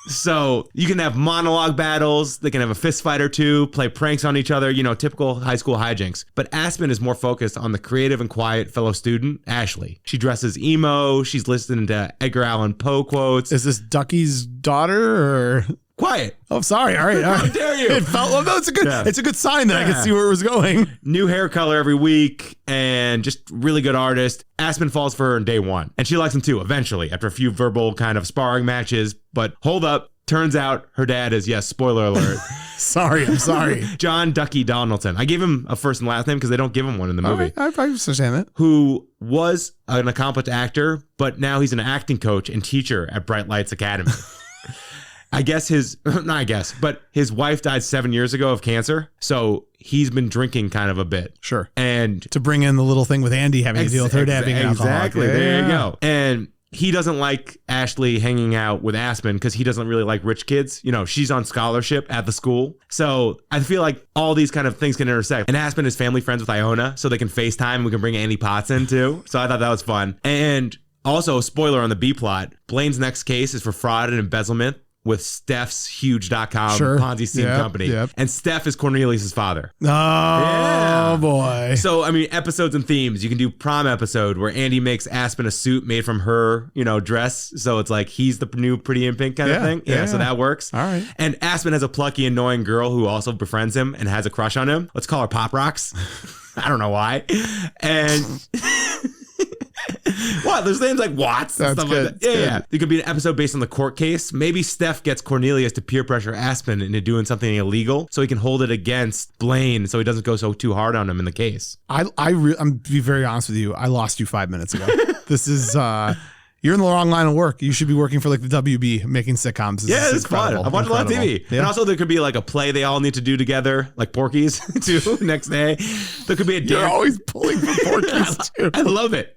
So you can have monologue battles. They can have a fist fight or two, play pranks on each other, typical high school hijinks. But Aspen is more focused on the creative and quiet fellow student, Ashley. She dresses emo. She's listening to Edgar Allan Poe quotes. Is this Ducky's daughter or... Quiet. Oh, sorry. All right. How dare you? It felt, no, it's a good sign that I could see where it was going. New hair color every week and just really good artist. Aspen falls for her in day 1. And she likes him too, eventually, after a few verbal kind of sparring matches. But hold up. Turns out her dad is, yes, spoiler alert. I'm sorry. John Ducky Donaldson. I gave him a first and last name because they don't give him one in the movie. I understand that. Who was an accomplished actor, but now he's an acting coach and teacher at Bright Lights Academy. his wife died 7 years ago of cancer. So he's been drinking kind of a bit. Sure. And to bring in the little thing with Andy having to deal with her dad being an alcoholic. Exactly. There you go. And he doesn't like Ashley hanging out with Aspen because he doesn't really like rich kids. She's on scholarship at the school. So I feel like all these kind of things can intersect. And Aspen is family friends with Iona, so they can FaceTime and we can bring Annie Potts in too. So I thought that was fun. And also, spoiler on the B plot, Blaine's next case is for fraud and embezzlement with Steph's huge.com Ponzi scheme company. Yep. And Steph is Cornelius' father. Oh, boy. So, episodes and themes. You can do prom episode where Andy makes Aspen a suit made from her, dress. So it's like he's the new Pretty in Pink kind of thing. Yeah, so that works. All right. And Aspen has a plucky, annoying girl who also befriends him and has a crush on him. Let's call her Pop Rocks. I don't know why. And... What? There's names like Watts and That's stuff good. like that. Yeah, That's yeah. It could be an episode based on the court case. Maybe Steph gets Cornelius to peer pressure Aspen into doing something illegal so he can hold it against Blaine so he doesn't go so too hard on him in the case. I'm to be very honest with you. I lost you 5 minutes ago. This is you're in the wrong line of work. You should be working for like the WB making sitcoms. This is It's fun. incredible. I've watched a lot of TV. Yeah. And also there could be like a play they all need to do together, like Porky's too, next day. There could be a You're dance. always pulling for Porky's too. I love it.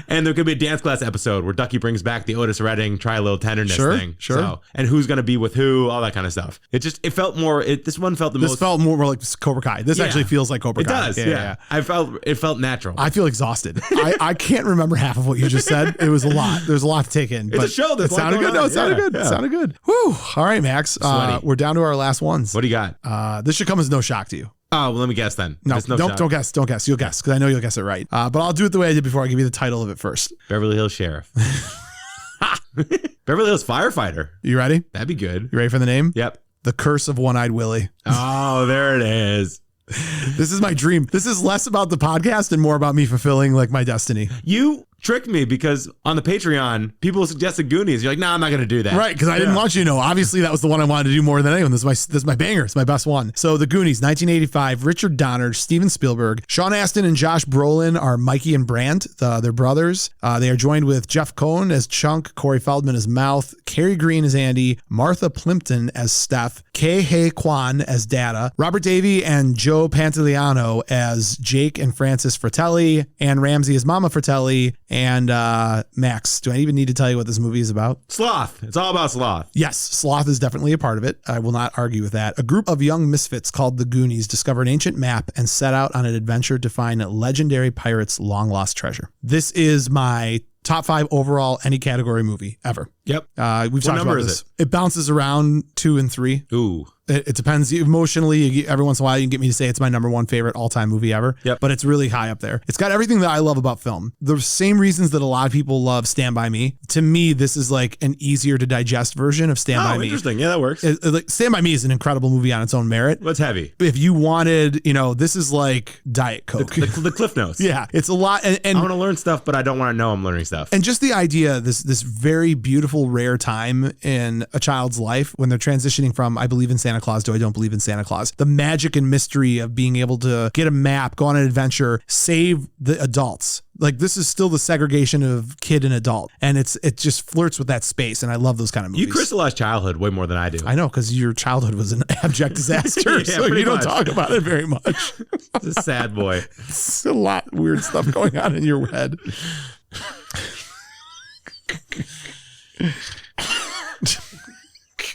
And there could be a dance class episode where Ducky brings back the Otis Redding try a little tenderness thing. Sure. So, and who's going to be with who, all that kind of stuff. It felt more, this one felt the This most. felt more like Cobra Kai. This actually feels like Cobra It Kai. does, yeah. It felt natural. I feel exhausted. I can't remember half of what you just said. It was a lot. There's a lot to take in. It's a show. There's It a lot sounded going good. No, on. it sounded good. Yeah. It sounded good. Whew. All right, Max. Sweaty. We're down to our last ones. What do you got? This should come as no shock to you. Oh, well, let me guess then. No, There's don't shot. guess. Don't guess. You'll guess because I know you'll guess it right. But I'll do it the way I did before. I give you the title of it first. Beverly Hills Sheriff. Beverly Hills Firefighter. You ready? That'd be good. You ready for the name? Yep. The Curse of One-Eyed Willie. Oh, there it is. This is my dream. This is less about the podcast and more about me fulfilling like my destiny. You tricked me because on the Patreon, people suggested Goonies. You're like, nah, I'm not going to do that. Right, because I didn't want you to know. Obviously, that was the one I wanted to do more than anyone. This is my banger. It's my best one. So The Goonies, 1985, Richard Donner, Steven Spielberg, Sean Astin and Josh Brolin are Mikey and Brandt, their brothers. They are joined with Jeff Cohn as Chunk, Corey Feldman as Mouth, Cary Green as Andy, Martha Plimpton as Steph, Kei Hei Kwan as Data, Robert Davey and Joe Pantoliano as Jake and Francis Fratelli, Ann Ramsey as Mama Fratelli, and Max, do I even need to tell you what this movie is about? Sloth. It's all about sloth. Yes, sloth is definitely a part of it. I will not argue with that. A group of young misfits called the Goonies discover an ancient map and set out on an adventure to find legendary pirates' long-lost treasure. This is my top 5 overall any category movie ever. Yep. We've talked about this. It bounces around 2 and 3. Ooh. It depends emotionally. Every once in a while, you can get me to say it's my number 1 favorite all-time movie ever. Yep. But it's really high up there. It's got everything that I love about film. The same reasons that a lot of people love Stand By Me. To me, this is like an easier to digest version of Stand By Me. Interesting. Yeah, that works. Like Stand By Me is an incredible movie on its own merit. What's heavy? If you wanted, this is like Diet Coke. The Cliff Notes. Yeah, it's a lot. And I want to learn stuff, but I don't want to know I'm learning stuff. And just the idea, this very beautiful, rare time in a child's life when they're transitioning from I believe in Santa Claus to I don't believe in Santa Claus. The magic and mystery of being able to get a map, go on an adventure, save the adults. Like this is still the segregation of kid and adult. And it just flirts with that space. And I love those kind of movies. You crystallize childhood way more than I do. I know, because your childhood was an abject disaster. Yeah, so you don't much. talk about it very much. It's a sad boy. It's a lot of weird stuff going on in your head.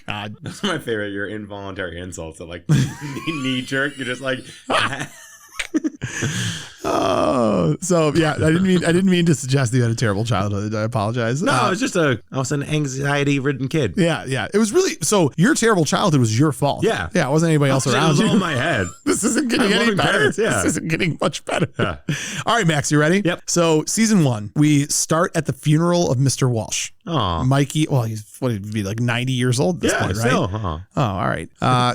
God. That's my favorite. Your involuntary insults that like knee jerk. You're just like. Oh, so yeah, I didn't mean to suggest that you had a terrible childhood. I apologize. No, it's just I was an anxiety-ridden kid. Yeah. It was really so. Your terrible childhood was your fault. Yeah. It wasn't anybody else It around was you. all in my head. This isn't getting any loving better. parents, yeah. This isn't getting much better. Yeah. All right, Max, you ready? Yep. So season 1, we start at the funeral of Mr. Walsh. Oh, Mikey, well, he'd be like 90 years old at this point, right? still. Oh, all right.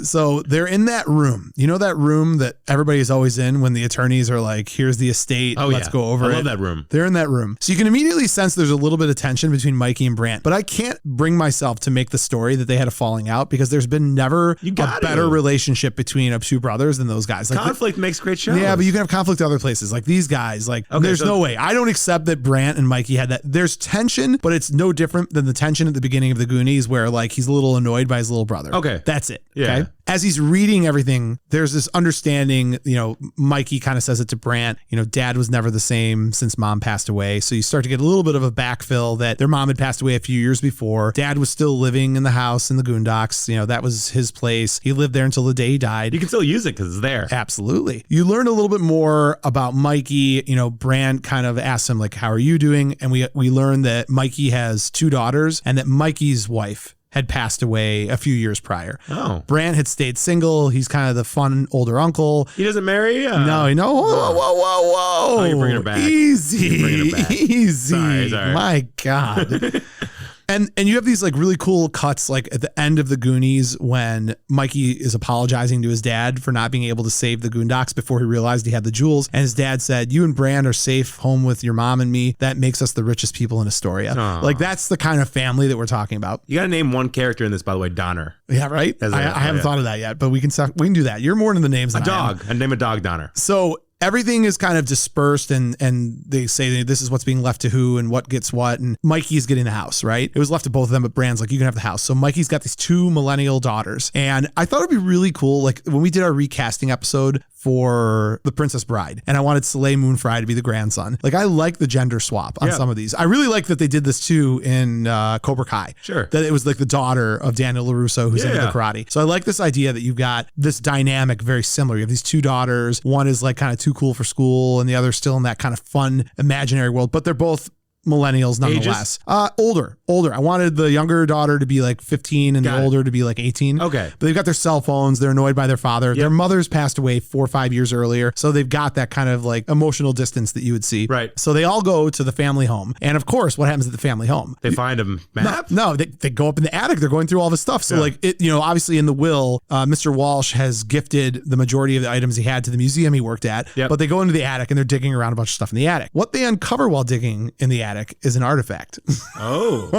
So they're in that room. You know that room that everybody's always in when the attorneys are like, here's the estate. Oh, Let's yeah. go over I it. love that room. They're in that room. So you can immediately sense there's a little bit of tension between Mikey and Brandt. But I can't bring myself to make the story that they had a falling out because there's been never a better relationship between two brothers than those guys. Like Conflict makes great shows. Yeah, but you can have conflict other places. Like these guys, there's no way. I don't accept that Brandt and Mikey had that. There's tension, but it's no different than the tension at the beginning of the Goonies where like he's a little annoyed by his little brother. Okay. That's it. Yeah. Okay. As he's reading everything, there's this understanding, Mikey kind of says it to Brandt, dad was never the same since mom passed away. So you start to get a little bit of a backfill that their mom had passed away a few years before. Dad was still living in the house in the Goondocks. That was his place. He lived there until the day he died. You can still use it because it's there. Absolutely. You learn a little bit more about Mikey. Brandt kind of asks him, like, how are you doing? And we learn that Mikey has 2 daughters and that Mikey's wife had passed away a few years prior. Oh. Brandt had stayed single. He's kind of the fun older uncle. He doesn't marry? No. Whoa. Oh, you're bringing her back. Easy. You're bringing her back. Easy. Sorry. My God. And you have these like really cool cuts, like at the end of the Goonies when Mikey is apologizing to his dad for not being able to save the Goondocks before he realized he had the jewels. And his dad said, "You and Brand are safe home with your mom and me. That makes us the richest people in Astoria." Aww. Like that's the kind of family that we're talking about. You got to name one character in this, by the way, Donner. Yeah, right. I haven't thought of that yet, but we can do that. You're more into the names than A dog. And name a dog Donner. So everything is kind of dispersed and they say this is what's being left to who and what gets what. And Mikey's getting the house, right? It was left to both of them, but Brand's like, you can have the house. So Mikey's got these 2 millennial daughters. And I thought it'd be really cool. Like when we did our recasting episode for The Princess Bride, and I wanted Soleil Moon Frye to be the grandson. Like I like the gender swap on some of these. I really like that they did this too in Cobra Kai. Sure. That it was like the daughter of Daniel LaRusso who's into the karate. So I like this idea that you've got this dynamic very similar. You have these 2 daughters. One is like kind of too cool for school and the other's still in that kind of fun imaginary world, but they're both millennials nonetheless. Older. I wanted the younger daughter to be like 15 and the older to be like 18. Okay. But they've got their cell phones. They're annoyed by their father. Their mother's passed away 4 or 5 years earlier. So they've got that kind of like emotional distance that you would see. Right. So they all go to the family home. And of course, what happens at the family home? They find a map? No, they go up in the attic. They're going through all this stuff. So like it, obviously in the will, Mr. Walsh has gifted the majority of the items he had to the museum he worked at. Yep. But they go into the attic and they're digging around a bunch of stuff in the attic. What they uncover while digging in the attic is an artifact. Oh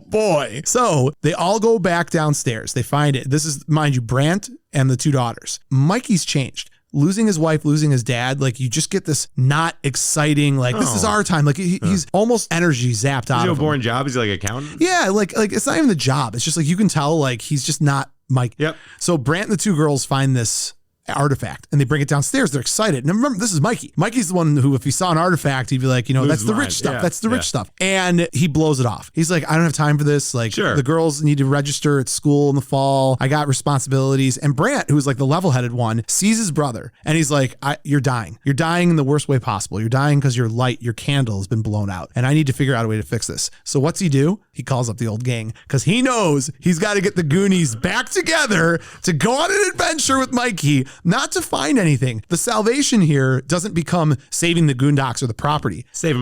boy. So they all go back downstairs. They find it. This is, mind you, Brant and the 2 daughters. Mikey's changed. Losing his wife, losing his dad, like you just get this not exciting, like this is our time. Like he's almost energy zapped out of him. Is he a boring job? Is he like accountant? Yeah, like it's not even the job. It's just like you can tell like he's just not Mike. Yep. So Brant and the 2 girls find this artifact and they bring it downstairs. They're excited. And remember, this is Mikey. Mikey's the one who, if he saw an artifact, he'd be like, that's the rich stuff. That's the rich stuff. And he blows it off. He's like, I don't have time for this. Like the girls need to register at school in the fall. I got responsibilities. And Brant, who's like the level-headed one, sees his brother and he's like, you're dying. You're dying in the worst way possible. You're dying because your light, your candle has been blown out. And I need to figure out a way to fix this. So what's he do? He calls up the old gang because he knows he's got to get the Goonies back together to go on an adventure with Mikey, not to find anything. The salvation here doesn't become saving the Goondocks or the property. Saving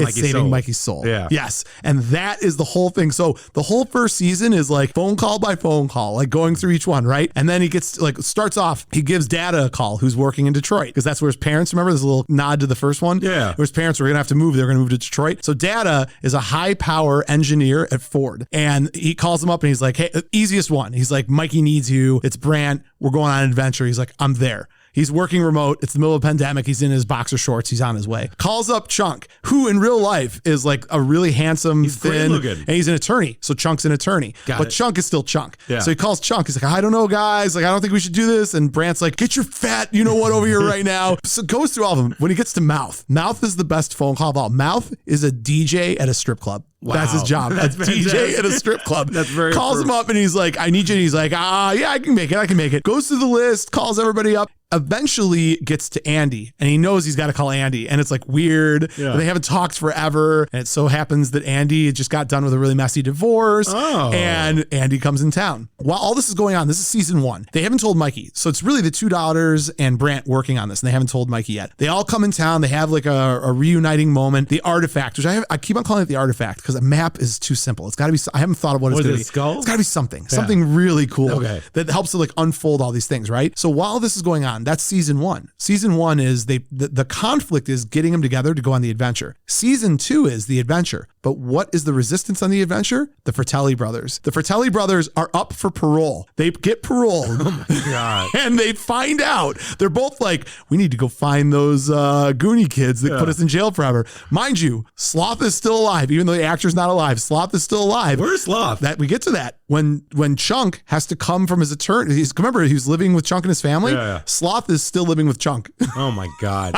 Mikey's soul. Yeah. Yes. And that is the whole thing. So the whole first season is like phone call by phone call, like going through each one, right? And then he gets like, starts off, he gives Dada a call who's working in Detroit because that's where his parents, remember there's a little nod to the first one? Yeah. Where his parents were going to have to move. They're going to move to Detroit. So Dada is a high power engineer at Ford. And he calls him up and he's like, hey, easiest one. He's like, Mikey needs you. It's Brant. We're going on an adventure. He's like, I'm there. He's working remote. It's the middle of a pandemic. He's in his boxer shorts. He's on his way. Calls up Chunk, who in real life is like a really handsome, thin, and he's an attorney. So Chunk's an attorney. But Chunk is still Chunk. Yeah. So he calls Chunk. He's like, I don't know, guys. Like, I don't think we should do this. And Brant's like, get your fat, you know what, over here right now. So goes through all of them. When he gets to Mouth, Mouth is the best phone call of all. Mouth is a DJ at a strip club. Wow. That's his job. That's DJ at a strip club. That's very calls him up and he's like, I need you. And he's like, yeah, I can make it. Goes through the list, calls everybody up. Eventually gets to Andy and he knows he's got to call Andy and it's like weird. Yeah. They haven't talked forever. And it so happens that Andy just got done with a really messy divorce and Andy comes in town. While all this is going on, this is season 1. They haven't told Mikey. So it's really the 2 daughters and Brant working on this and they haven't told Mikey yet. They all come in town. They have like a reuniting moment. The artifact, which I keep on calling it the artifact because a map is too simple. It's got to be, I haven't thought of what it's going to be. Skull? It's got to be something really cool that helps to like unfold all these things, right? So while this is going on, that's season 1. Season 1 is the conflict is getting them together to go on the adventure. Season 2 is the adventure. But what is the resistance on the adventure? The Fratelli brothers. The Fratelli brothers are up for parole. They get parole. Oh my God. And they find out. They're both like, we need to go find those Goonie kids that put us in jail forever. Mind you, Sloth is still alive, even though the actor's not alive. Sloth is still alive. Where's Sloth? That we get to that. When Chunk has to come from his attorney, remember he was living with Chunk and his family? Yeah. Sloth is still living with Chunk. Oh my God.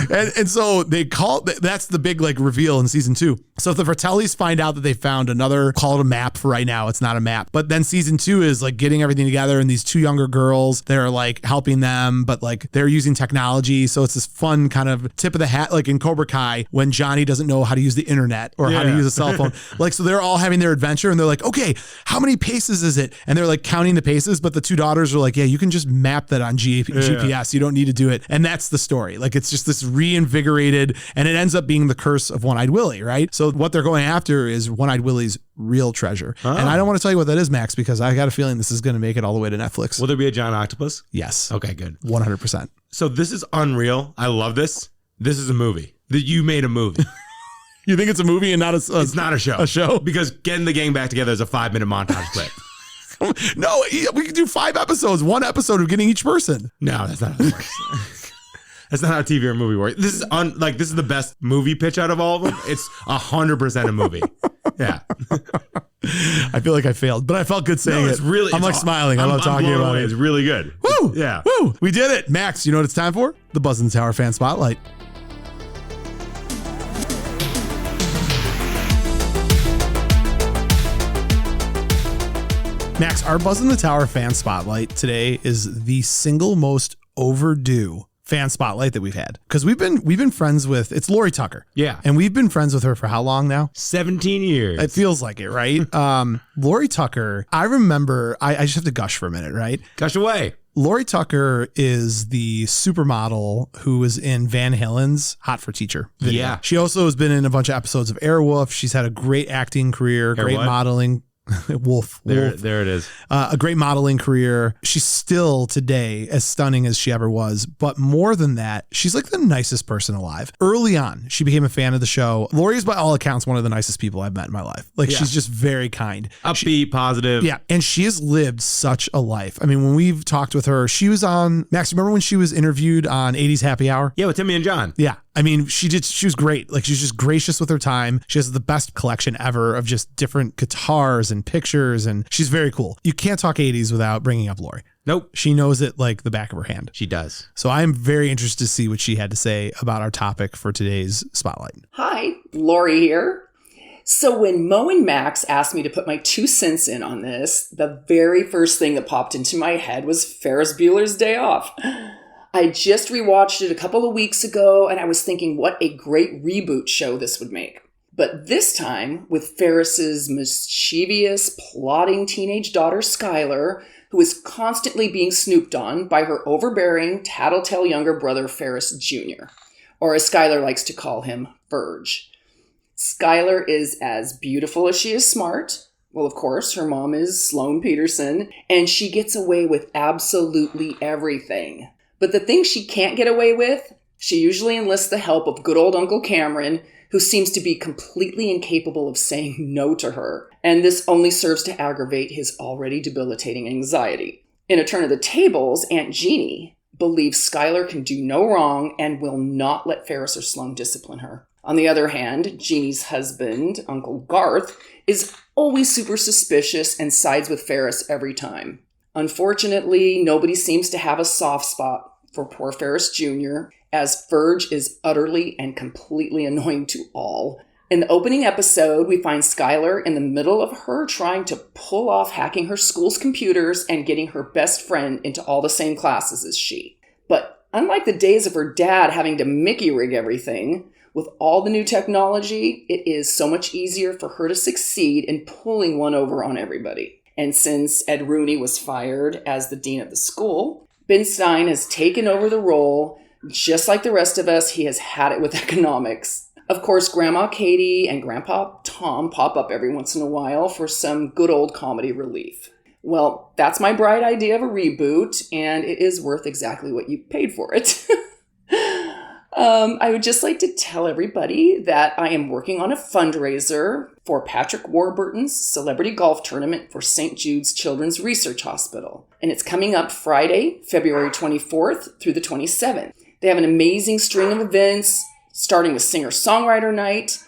And so they call, that's the big like reveal in season 2. So if the Fratellis find out that they found another, call it a map for right now, it's not a map. But then season 2 is like getting everything together and these 2 younger girls, they're like helping them, but like they're using technology. So it's this fun kind of tip of the hat, like in Cobra Kai, when Johnny doesn't know how to use the internet or how to use a cell phone. Like, so they're all having their adventure and they're like, okay, how many paces is it? And they're like counting the paces, but the 2 daughters are like, yeah, you can just map that it on GPS. You don't need to do it. And that's the story. Like, it's just this reinvigorated, and it ends up being the curse of One-Eyed Willie, right? So what they're going after is One-Eyed Willie's real treasure. Oh. And I don't want to tell you what that is, Max, because I got a feeling this is going to make it all the way to Netflix. Will there be a giant octopus? Yes. Okay, good. 100%. So this is unreal. I love this. This is a movie. That you made a movie. You think it's a movie and not it's not a show. A show? Because getting the gang back together is a 5-minute montage clip. No, we could do 5 episodes, 1 episode of getting each person. No, that's not how it works. That's not how TV or movie works. This is this is the best movie pitch out of all of them. It's 100% a movie. Yeah. I feel like I failed, but I felt good saying it. I'm like smiling. I love talking about it. It's really good. Woo! Yeah. Woo! We did it. Max, you know what it's time for? The Buzzn The Tower Fan Spotlight. Max, our Buzzn The Tower Fan Spotlight today is the single most overdue fan spotlight that we've had, because we've been friends with, it's Lori Tucker. Yeah. And we've been friends with her for how long now? 17 years. It feels like it, right? Lori Tucker, I remember, I just have to gush for a minute, right? Gush away. Lori Tucker is the supermodel who was in Van Halen's Hot for Teacher video. Yeah. She also has been in a bunch of episodes of Airwolf. She's had a great acting career, great modeling. Wolf. There it is. A great modeling career. She's still today as stunning as she ever was. But more than that, she's like the nicest person alive. Early on, she became a fan of the show. Lori is by all accounts one of the nicest people I've met in my life. Like, she's just very kind. Upbeat, positive. Yeah. And she has lived such a life. I mean, when we've talked with her, she was on, Max, remember when she was interviewed on 80s Happy Hour? Yeah, with Timmy and John. Yeah. I mean, she was great. Like, she's just gracious with her time. She has the best collection ever of just different guitars and pictures, and she's very cool. You can't talk 80s without bringing up Lori. Nope. She knows it like the back of her hand. She does. So I'm very interested to see what she had to say about our topic for today's Spotlight. Hi, Lori here. So when Mo and Max asked me to put my 2 cents in on this, the very first thing that popped into my head was Ferris Bueller's Day Off. I just rewatched it a couple of weeks ago, and I was thinking what a great reboot show this would make. But this time, with Ferris's mischievous, plotting teenage daughter, Skylar, who is constantly being snooped on by her overbearing, tattletale younger brother, Ferris Jr., or as Skylar likes to call him, Verge. Skylar is as beautiful as she is smart. Well, of course, her mom is Sloane Peterson, and she gets away with absolutely everything. But the thing she can't get away with, she usually enlists the help of good old Uncle Cameron, who seems to be completely incapable of saying no to her. And this only serves to aggravate his already debilitating anxiety. In a turn of the tables, Aunt Jeannie believes Skylar can do no wrong and will not let Ferris or Sloane discipline her. On the other hand, Jeannie's husband, Uncle Garth, is always super suspicious and sides with Ferris every time. Unfortunately, nobody seems to have a soft spot for poor Ferris Jr., as Verge is utterly and completely annoying to all. In the opening episode, we find Skylar in the middle of her trying to pull off hacking her school's computers and getting her best friend into all the same classes as she. But unlike the days of her dad having to Mickey rig everything, with all the new technology, it is so much easier for her to succeed in pulling one over on everybody. And since Ed Rooney was fired as the dean of the school, Ben Stein has taken over the role. Just like the rest of us, he has had it with economics. Of course, Grandma Katie and Grandpa Tom pop up every once in a while for some good old comedy relief. Well, that's my bright idea of a reboot, and it is worth exactly what you paid for it. I would just like to tell everybody that I am working on a fundraiser for Patrick Warburton's celebrity golf tournament for St. Jude's Children's Research Hospital. And it's coming up Friday, February 24th through the 27th. They have an amazing string of events, starting with singer-songwriter night,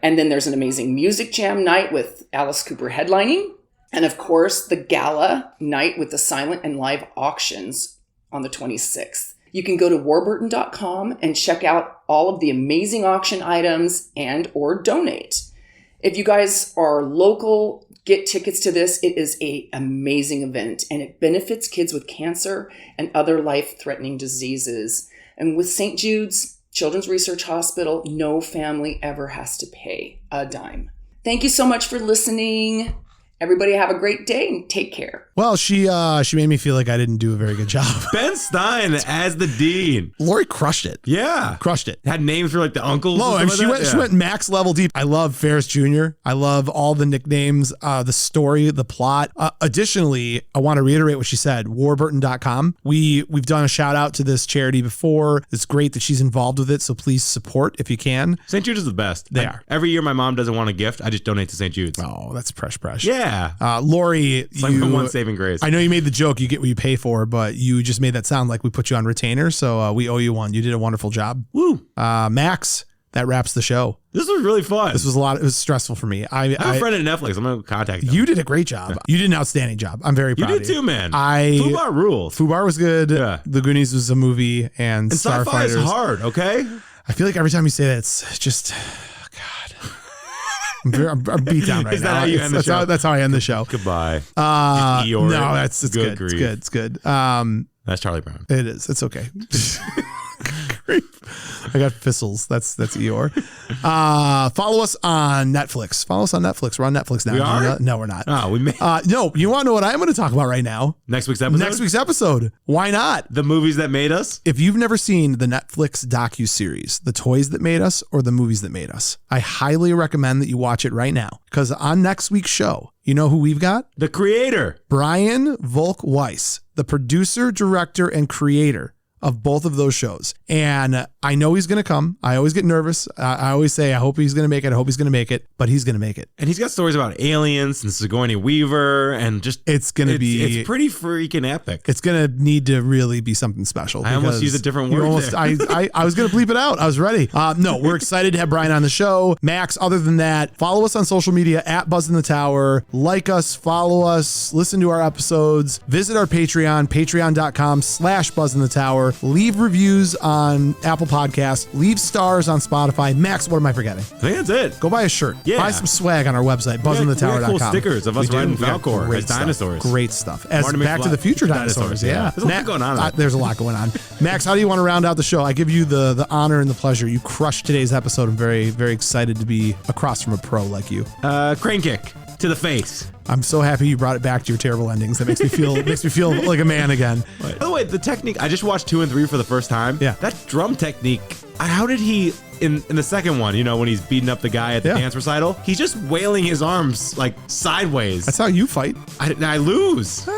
and then there's an amazing music jam night with Alice Cooper headlining, and of course, the gala night with the silent and live auctions on the 26th. You can go to warburton.com and check out all of the amazing auction items and or donate. If you guys are local, get tickets to this. It is an amazing event, and it benefits kids with cancer and other life-threatening diseases. And with St. Jude's Children's Research Hospital, no family ever has to pay a dime. Thank you so much for listening. Everybody have a great day and take care. Well, she made me feel like I didn't do a very good job. Ben Stein as the dean. Lori crushed it. Yeah. Crushed it. Had names for like the uncles. No, and and stuff like that. she went max level deep. I love Ferris Jr. I love all the nicknames, the story, the plot. Additionally, I want to reiterate what she said, Warburton.com. We've done a shout out to this charity before. It's great that she's involved with it, so please support if you can. St. Jude's is the best. They are. Every year my mom doesn't want a gift, I just donate to St. Jude's. Oh, that's fresh. Yeah. Lori, It's like my one saving grace. I know you made the joke, you get what you pay for, but you just made that sound like we put you on retainer, so we owe you one. You did a wonderful job. Woo. Max, that wraps the show. This was really fun. This was it was stressful for me. I have a friend at Netflix. I'm going to contact them. You did a great job. You did an outstanding job. I'm very proud You of did you. too, man. Fubar rules. Fubar was good. Yeah. The Goonies was a movie, and sci-fi is Starfighters. hard, okay? I feel like every time you say that, it's just, God. I'm beat down right now. Is that how you end the show? That's how I end the show. Goodbye. No, it's Good good. grief. It's good. That's Charlie Brown. It is. It's okay. I got Fissels. That's Eeyore. Follow us on Netflix. We're on Netflix now. We are? No, we're not. Oh, we made No, you want to know what I'm going to talk about right now? next week's episode. Next week's episode. Why not? The movies that made us. If you've never seen the Netflix docuseries, The Toys That Made Us or The Movies That Made Us, I highly recommend that you watch it right now. Because on next week's show, you know who we've got? The creator. Brian Volk Weiss, the producer, director, and creator of both of those shows. And I know he's going to come. I always get nervous. I always say, I hope he's going to make it. But he's going to make it. And he's got stories about aliens and Sigourney Weaver and just It's going to be... It's pretty freaking epic. It's going to need to really be something special. I almost used a different word there. I was going to bleep it out. I was ready. No, we're excited to have Brian on the show. Max, other than that, follow us on social media at Buzzn The Tower. Like us, follow us, listen to our episodes, visit our Patreon, patreon.com/Buzzn The Tower. Leave reviews on Apple Podcasts. Leave stars on Spotify. Max, what am I forgetting? I think that's it. Go buy a shirt. Yeah. Buy some swag on our website, buzzinthetower.com. We got cool stickers of us riding Falcor as dinosaurs. Great stuff. As Marty Back to McFly the Future dinosaurs. Yeah. There's a lot going on. There's a lot going on. Max, how do you want to round out the show? I give you the honor and the pleasure. You crushed today's episode. I'm very, very excited to be across from a pro like you. Crane kick to the face. I'm so happy you brought it back to your terrible endings. That makes me feel like a man again. By the way, the technique, I just watched 2 and 3 for the first time. Yeah. That drum technique, how did he, in the second one, when he's beating up the guy at the dance recital, he's just wailing his arms like sideways. That's how you fight. I lose.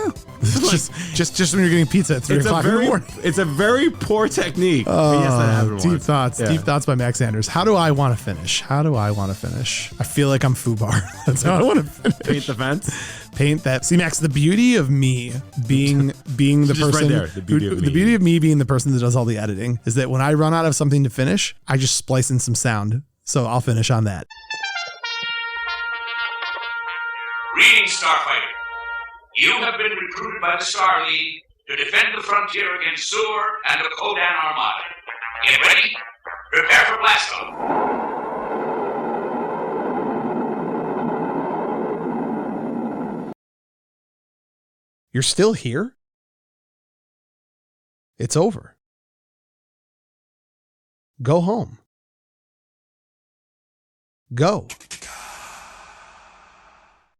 Just when you're getting pizza at 3 o'clock in the morning. It's a very poor technique. But yes, that happened Deep once. thoughts. Yeah. Deep thoughts by Max Sanders. How do I want to finish? I feel like I'm Fubar. That's how I want to finish. Paint the fence. Paint that. See, Max, the beauty of me being the Just person, right there, the beauty of me. the beauty of me being the person that does all the editing is that when I run out of something to finish, I just splice in some sound. So I'll finish on that. Greetings, Starfighter. You have been recruited by the Star League to defend the frontier against Zur and the Kodan Armada. Get ready. Prepare for blast off. You're still here? It's over. Go home. Go.